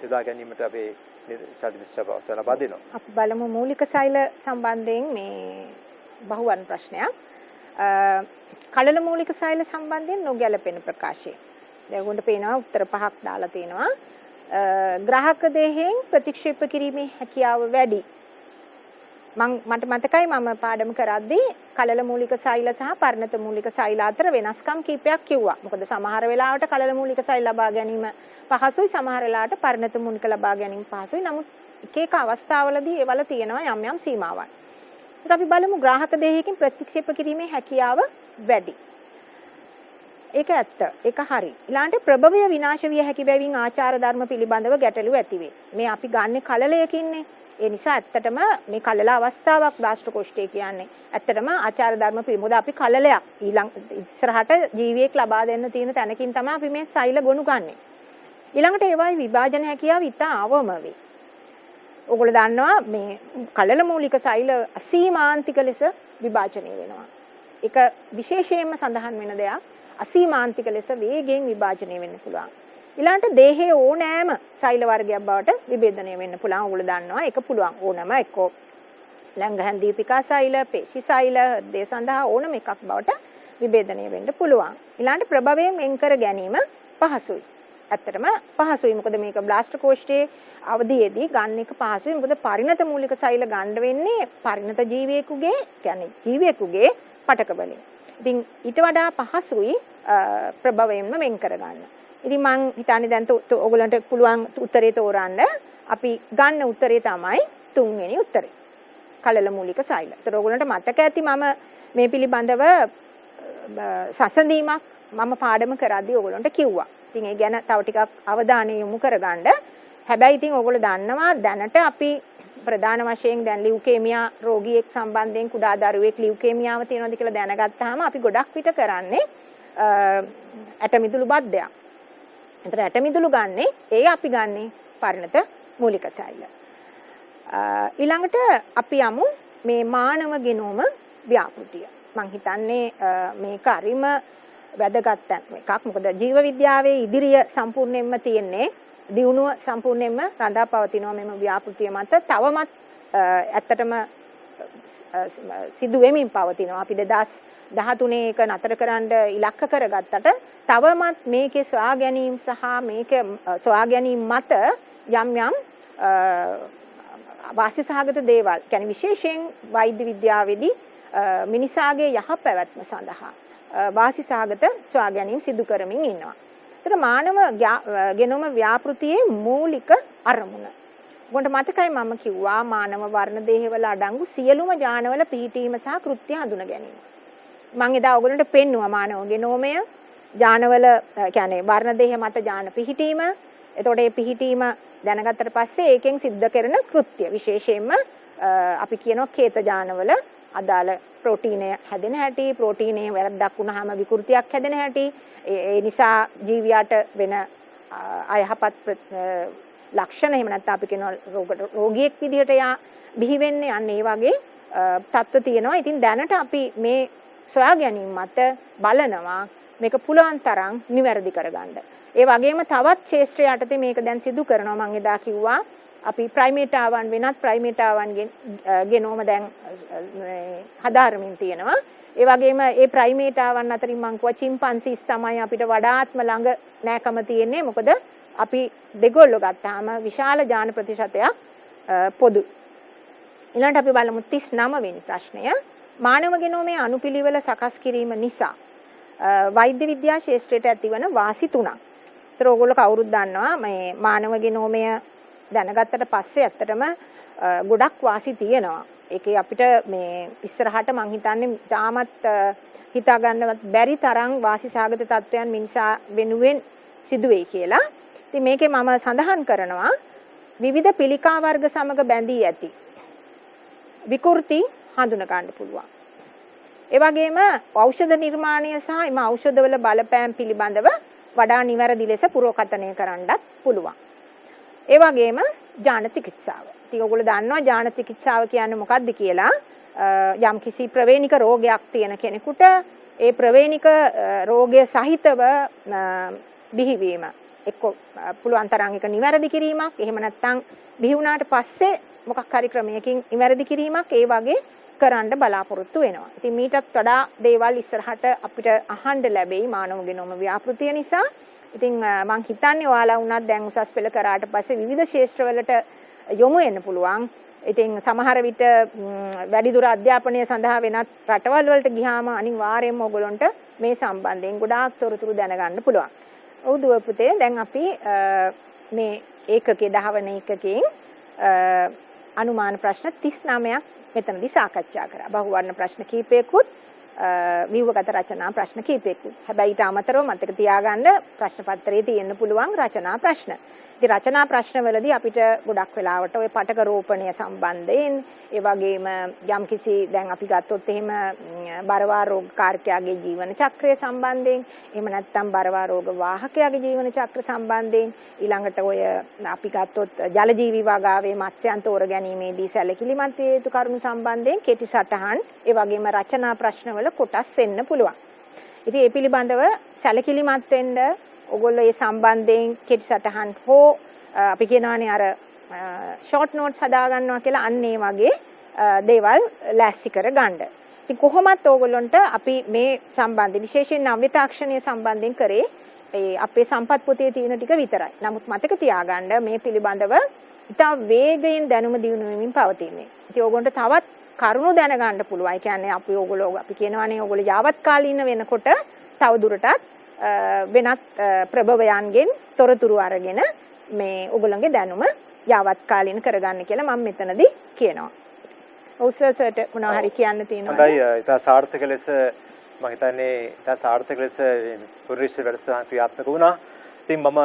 යොදා ගැනීමට අපේ අවසර ලබා දෙනවා. අපි බලමු මූලික සෛල සම්බන්ධයෙන් මේ බහුවර්ණ ප්‍රශ්නයක්. කලල මූලික සෛල සම්බන්ධයෙන් නොගැලපෙන ප්‍රකාශය. දැන් උගොන්ට පේනවා උත්තර පහක් දාලා තිනවා. ග්‍රාහක දේහයෙන් ප්‍රතික්ෂේප කිරීමේ හැකියාව වැඩි. මට මතකයි මම පාඩම කරද්දී කලල මූලික සෛල සහ පරිණත මූලික සෛල අතර වෙනස්කම් කීපයක් කිව්වා. මොකද සමහර වෙලාවට කලල මූලික සෛල ලබා ගැනීම පහසුයි, සමහර වෙලාවට පරිණත මූලික ලබා ගැනීම පහසුයි. නමුත් එක එක අවස්ථාවලදී ඒවල තියෙනවා යම් යම් සීමාවන්. ඒක අපි බලමු ග්‍රාහක දේහයකින් ප්‍රතික්ෂේප කිරීමේ හැකියාව වැඩි. ඒක ඇත්ත. ඒක හරි. ඊළඟට ප්‍රභවය විනාශ විය හැකි බැවින් ආචාර ධර්ම පිළිබඳව ගැටලු ඇති වේ. මේ අපි ගන්න කලලයකින්නේ. ඒ නිසා ඇත්තටම මේ කලල අවස්ථාවක් බ්ලාස්ටර් කෝෂ්ඨය කියන්නේ. ඇත්තටම ආචාර ධර්ම පිළිබඳව අපි කලලයක් ඊළඟ ඉස්සරහට ජීවියෙක් ලබා දෙන්න තියෙන තැනකින් තමයි අපි මේ සෛල ගොනු ගන්නෙ. ඊළඟට ඒවායි විභාජන හැකියාව ඉතා අවම වේ. ඔයගොල්ලෝ දන්නවා මේ කලල මූලික සෛල අසීමාන්තික ලෙස විභාජනය වෙනවා. ඒක විශේෂයෙන්ම සඳහන් වෙන දෙයක්. අසීමාන්තික ලෙස වේගයෙන් විභාජනය වෙන්න පුළුවන්. ඊළඟට දේහයේ ඕනෑම සෛල වර්ගයක් බවට විභේදනය වෙන්න පුළුවන්. ඔයගොල්ලෝ දන්නවා ඒක පුළුවන්. ඕනම එක්කෝ ලංඝහන් දීපිකා සෛල, පේශි සෛල, දේ සඳහා ඕනම එකක් බවට විභේදනය වෙන්න පුළුවන්. ඊළඟට ප්‍රභවයෙන් වෙන් කර ගැනීම පහසුයි. ඇත්තටම පහසුයි. මොකද මේක බ්ලාස්ටර් කෝෂ්ඨයේ අවධියේදී ගන්න එක පහසුයි. මොකද පරිණත මූලික සෛල ගන්න වෙන්නේ පරිණත ජීවියෙකුගේ, කියන්නේ ජීවියෙකුගේ පටක වලින්. ඉතින් ඊට වඩා පහසුයි ප්‍රභවයෙන්ම වෙන් කරගන්න. ඉතින් මං හිතන්නේ දැන් ඔයගොල්ලන්ට පුළුවන් උත්තරේ තෝරන්න. අපි ගන්න උත්තරේ තමයි 3 වෙනි උත්තරේ. කලල මූලික සෛල. ඒතර ඔයගොල්ලන්ට මතක ඇති මම මේ පිළිබඳව සසඳීමක් මම පාඩම කරද්දී ඔයගොල්ලන්ට කිව්වා. ඉතින් ඒ ගැන තව ටිකක් අවධානය යොමු කරගන්න. හැබැයි ඉතින් ඔයගොල්ලෝ දන්නවා දැනට අපි ප්‍රධාන වශයෙන් දැන් ලියුකේමියා රෝගියෙක් සම්බන්ධයෙන් කුඩා දරුවෙක් ලියුකේමියාව තියෙනවද කියලා දැනගත්තාම අපි ගොඩක් විට කරන්නේ ඇටමිදුළු බද්ධයක්. එතන ඇටමිදුළු ගන්නෙ ඒ අපි ගන්නෙ පරිණත මූලික සෛල. ඊළඟට අපි යමු මේ මානව ගෙනෝම ව්‍යාපෘතිය. මම හිතන්නේ මේක හරිම වැදගත් එකක්. මොකද ජීව විද්‍යාවේ ඉදිරිය සම්පූර්ණයෙන්ම තියෙන්නේ දියුණුව සම්පූර්ණයෙන්ම රඳා පවතිනවා මෙම ව්‍යාපෘතිය මත. තවමත් ඇත්තටම සිදු වෙමින් පවතිනවා. අපි 2013 එක නතර කරන්න ඉලක්ක කරගත්තට තවමත් මේකේ සොයා ගැනීම සහ මේක සොයා ගැනීම මත යම් යම් වාසිසහගත දේවල් කියන්නේ විශේෂයෙන් වෛද්‍ය විද්‍යාවේදී මිනිසාගේ යහපැවැත්ම සඳහා වාසිසහගත සොයා ගැනීම සිදු කරමින් ඉන්නවා. ඒතර මානව ගෙනෝම ව්‍යාපෘතියේ මූලික අරමුණ. ඔබට මතකයි මම කිව්වා මානව වර්ණ දේහවල අඩංගු සියලුම ජානවල පිහිටීම සහ කෘත්‍ය හඳුන ගැනීම. මම එදා ඔයගොල්ලන්ට පෙන්නුවා මානව ගෙනෝමය ජානවල කියන්නේ වර්ණ දේහ මත ජාන පිහිටීම. එතකොට මේ පිහිටීම දැනගත්තට පස්සේ ඒකෙන් සිද්ධ කරන කෘත්‍ය විශේෂයෙන්ම අපි කියනවා කේත ජානවල අදාළ ප්‍රෝටීනය හැදෙන හැටි, ප්‍රෝටීනයේ වැරද්දක් වුණාම විකෘතියක් හැදෙන හැටි, ඒ නිසා ජීවියාට වෙන අයහපත් ලක්ෂණ එහෙම නැත්නම් අපි කියන රෝගියෙක් විදිහට බිහි වෙන්නේ අන්න ඒ වගේ තත්ත්ව තියෙනවා. ඉතින් දැනට අපි මේ සොයා ගැනීම මත බලනවා මේක පුළුවන් තරම් නිවැරදි කරගන්න. ඒ වගේම තවත් ක්ෂේත්‍ර යටතේ මේක දැන් සිදු කරනවා. මම එදා කිව්වා අපි ප්‍රයිමේටාවන් වෙනත් ප්‍රයිමේටාවන්ගෙන් ගෙනෝම දැන් හදාරමින් තියෙනවා. ඒ වගේම ඒ ප්‍රයිමේටාවන් අතරින් මම කිව්වා චිම්පන්සීස් තමයි අපිට වඩාත්ම ළඟ නෑකම තියෙන්නේ. මොකද අපි දෙගොල්ලෝ ගත්තාම විශාල ජාන ප්‍රතිශතයක් පොදු. ඊළඟට අපි බලමු 39 වෙනි ප්‍රශ්නය. මානව ගෙනෝමේ අනුපිළිවෙල සකස් කිරීම නිසා වෛද්‍ය විද්‍යා ශාස්ත්‍රයට ඇතිවන වාසි තුනක්. ඒතර ඕගොල්ලෝ කවුරුත් දන්නවා මේ මානව ගෙනෝමය දැනගත්තට පස්සේ ඇත්තටම ගොඩක් වාසි තියෙනවා. ඒකේ අපිට මේ ඉස්සරහට මං හිතන්නේ තාමත් හිතා ගන්නවත් බැරි තරම් වාසිසහගත තත්වයන් මිනිසා වෙනුවෙන් සිදුවේ කියලා. ඉතින් මේකේ මම සඳහන් කරනවා විවිධ පිළිකා වර්ග සමග බැඳී ඇති විකෘති හඳුන ගන්න පුළුවන්. ඒ වගේම ඖෂධ නිර්මාණය සහ එම ඖෂධවල බලපෑම් පිළිබඳව වඩා නිවැරදි ලෙස පුරෝකථනය කරන්නත් පුළුවන්. ඒ වගේම ජාන චිකිත්සාව. ඉතින් ඔයගොල්ලෝ දන්නවා ජාන චිකිත්සාව කියන්නේ මොකක්ද කියලා. යම් කිසි ප්‍රවේණික රෝගයක් තියෙන කෙනෙකුට ඒ ප්‍රවේණික රෝගය සහිතව බිහිවීම එක්ක පුළුවන් තරම් එක නිවැරදි කිරීමක්. එහෙම නැත්නම් බිහි වුණාට පස්සේ මොකක් හරි ක්‍රමයකින් නිවැරදි කිරීමක් ඒ වගේ කරන්න බලාපොරොත්තු වෙනවා. ඉතින් මීටත් වඩා දේවල් ඉස්සරහට අපිට අහන්න ලැබෙයි මානව ගෙනෝම ව්‍යාපෘතිය නිසා. ඉතින් මම හිතන්නේ ඔයාලා වුණත් දැන් උසස් පෙළ කරාට පස්සේ විවිධ ක්ෂේත්‍රවලට යොමු වෙන්න පුළුවන්. ඉතින් සමහර විට වැඩිදුර අධ්‍යාපනය සඳහා වෙනත් රටවල් වලට ගියාම අනිවාර්යයෙන්ම ඔයගොල්ලන්ට මේ සම්බන්ධයෙන් ගොඩාක් තොරතුරු දැනගන්න පුළුවන්. ඔව් දුව පුතේ දැන් අපි මේ ඒකකයේ 10 වෙනි ඒකකයෙන් අනුමාන ප්‍රශ්න 39ක් මෙතනදී සාකච්ඡා කරා. බහුවර්ණ ප්‍රශ්න කීපයකුත් ව්‍යුහගත රචනා ප්‍රශ්න කීපයකුත්. හැබැයි ඊට අමතරව මතක තියාගන්න ප්‍රශ්න පත්‍රයේ තියෙන්න පුළුවන් රචනා ප්‍රශ්න. ඉතින් රචනා ප්‍රශ්නවලදී අපිට ගොඩක් වෙලාවට ওই පටක රෝපණය සම්බන්ධයෙන් ඒ වගේම යම්කිසි දැන් අපි ගත්තොත් එහෙම බරවා රෝග කාර්කයාගේ ජීවන චක්‍රය සම්බන්ධයෙන් එහෙම නැත්නම් බරවා රෝග වාහකයාගේ ජීවන චක්‍ර සම්බන්ධයෙන් ඊළඟට ඔය අපි ගත්තොත් ජල ජීවි වගාවේ මත්ස්‍යයන් තෝර ගැනීමේදී සැලකිලිමත් විය යුතු කරුණු සම්බන්ධයෙන් කෙටි සටහන් ඒ වගේම රචනා ප්‍රශ්නවල කොටස් වෙන්න පුළුවන්. ඉතින් ඒ පිළිබඳව සැලකිලිමත් වෙන්න ඔයගොල්ලෝ මේ සම්බන්ධයෙන් කෙටි සටහන් හෝ අපි කියනවානේ අර ෂෝට් නෝට්ස් හදා ගන්නවා කියලා අන්න ඒ වගේ දේවල් ලෑස්ති කර ගන්න. ඉතින් කොහොමත් ඕගොල්ලන්ට අපි මේ සම්බන්ධ විශේෂයෙන් නව්‍ය තාක්ෂණය සම්බන්ධයෙන් කරේ ඒ අපේ සම්පත් පොතේ තියෙන ටික විතරයි. නමුත් මතක තියාගන්න මේ පිළිබඳව ඉතා වේගයෙන් දැනුම දියුණු වෙමින් පවතින්නේ. ඉතින් ඕගොල්ලන්ට තවත් කරුණු දැනගන්න පුළුවන්. ඒ කියන්නේ අපි කියනවානේ ඕගොල්ලෝ යාවත් කාලීන වෙනකොට තව දුරටත් වෙනත් ප්‍රභවයන්ගෙන් තොරතුරු අරගෙන මේ ඔයගොල්ලන්ගේ දැනුම යාවත් කාලීන කරගන්න කියලා මම මෙතනදී කියනවා. ඔව්සර්ට මොනවා හරි කියන්න තියෙනවද? හොඳයි. ඉතා සාර්ථක ලෙස මම හිතන්නේ ඉතා සාර්ථක ලෙස පුරුෂ වැඩසටහන ක්‍රියාත්මක වුණා. ඉතින් මම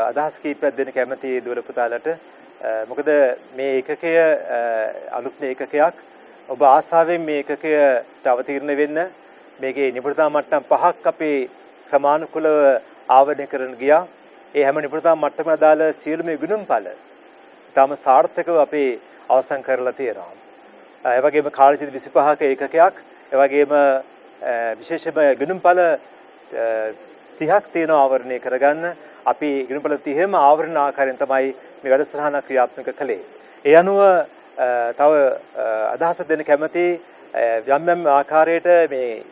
අදහස් කීපයක් දෙන්න කැමතියි දුවල පුතාලට. මොකද මේ ඒකකය අලුත් ඒකකයක්. ඔබ ආසාවෙන් මේ ඒකකයට අවතීර්ණ වෙන්න මේකේ නිපුණතා මට්ටම් 5ක් අපේ ක්‍රමානුකූලව ආවරණය කරන ගියා. ඒ හැම නිපුණතා මට්ටමකට අදාළ සියලුම ගුණම්ඵල තාම සාර්ථකව අපි අවසන් කරලා තියෙනවා. ඒ වගේම කාලචිත 25ක ඒකකයක්, ඒ වගේම විශේෂම ගුණම්ඵල 30ක් තියෙන ආවරණය කරගන්න අපි ගුණම්ඵල 30ම ආවරණ ආකාරයෙන් තමයි මේ වැඩසටහන ක්‍රියාත්මක කළේ. ඒ අනුව තව අදහස දෙන්න කැමති යම් යම් ආකාරයට මේ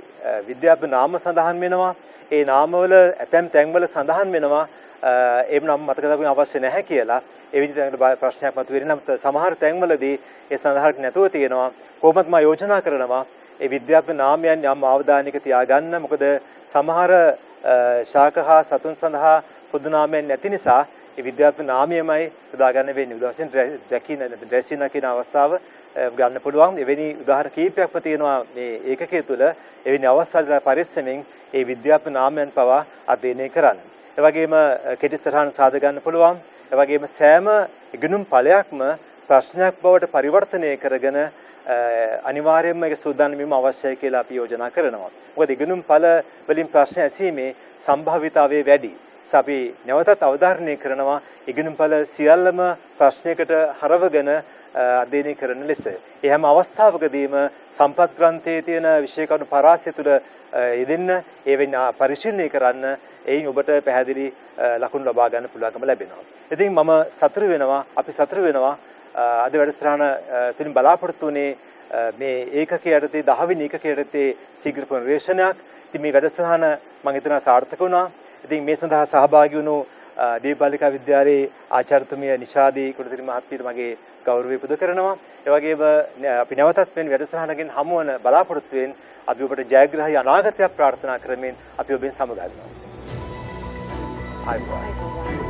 විද්‍යාත්මක නාම සඳහන් වෙනවා. ඒ නාමවල ඇතැම් තැන්වල සඳහන් වෙනවා එහෙම නම් මතක තබන්න අවශ්‍ය නැහැ කියලා. ඒ විදිහට ප්‍රශ්නයක් මතුවෙන්නේ නම් සමහර තැන්වලදී ඒ සඳහන් නැතුව තියෙනවා. කොහොමද මම යෝජනා කරනවා ඒ විද්‍යාත්මක නාමයන් යම් අවධානයක තියාගන්න. මොකද සමහර ශාකහා සතුන් සඳහා පොදු නාමයන් නැති නිසා ඒ විද්‍යාත්මක නාමයමයි යොදාගන්න වෙන්නේ. උදාහරණ වශයෙන් ඩ්‍රෙසිනා කියන අවස්ථාව ගන්න පුළුවන්. එවැනි උදාහරණ කීපයක්ම තියෙනවා මේ ඒකකයේ තුල. එවැනි අවස්ථාවල පරිස්සමෙන් ඒ විද්‍යාත්මක නාමයන් පවා අධ්‍යයනය කරන්න. ඒ වගේම කෙටි සටහන් සාද ගන්න පුළුවන්. ඒ වගේම සෑම ඉගෙනුම් ඵලයක්ම ප්‍රශ්නයක් බවට පරිවර්තනය කරගෙන අනිවාර්යයෙන්ම ඒක සූදානම් වීම අවශ්‍යයි කියලා අපි යෝජනා කරනවා. මොකද ඉගෙනුම් ඵල වලින් ප්‍රශ්න ඇසීමේ සම්භාවිතාවය වැඩි. අපි නැවතත් අවධාරණය කරනවා ඉගෙනුම් ඵල සියල්ලම ප්‍රශ්නයකට හරවගෙන අධ්‍යයනය කරන ලෙස. ඒ හැම අවස්ථාවකදීම සම්පත් ග්‍රන්ථයේ තියෙන විෂය කරුණු පරාසය තුළ යෙදෙන්න, ඒවෙන් පරිශීලනය කරන්න, එයින් ඔබට පැහැදිලි ලකුණු ලබා ගන්න පුළුවන්කම ලැබෙනවා. ඉතින් මම සතුටු වෙනවා, අපි සතුටු වෙනවා අද වැඩසටහන තුලින් බලාපොරොත්තු වුණේ මේ ඒකකයේ යටතේ 10 වෙනි ඒකකයේ යටතේ ශීඝ්‍ර පුනර්වේෂණයක්. ඉතින් මේ වැඩසටහන මම හිතනවා සාර්ථක වුණා. ඉතින් මේ සඳහා සහභාගී වුණු දීපබාලිකා විද්‍යාලයේ ආචාර්යතුමිය නිෂාදී කුඩතිරි මහත්මියට මගේ ගෞරවය පුද කරනවා. ඒ වගේම අපි නැවතත් මේ වැඩසටහනකින් හමු වන බලාපොරොත්තු වෙන අපි ඔබට ජයග්‍රහී අනාගතයක් ප්‍රාර්ථනා කරමින් අපි ඔබෙන් සමුගන්නවා. ආයුබෝවන්.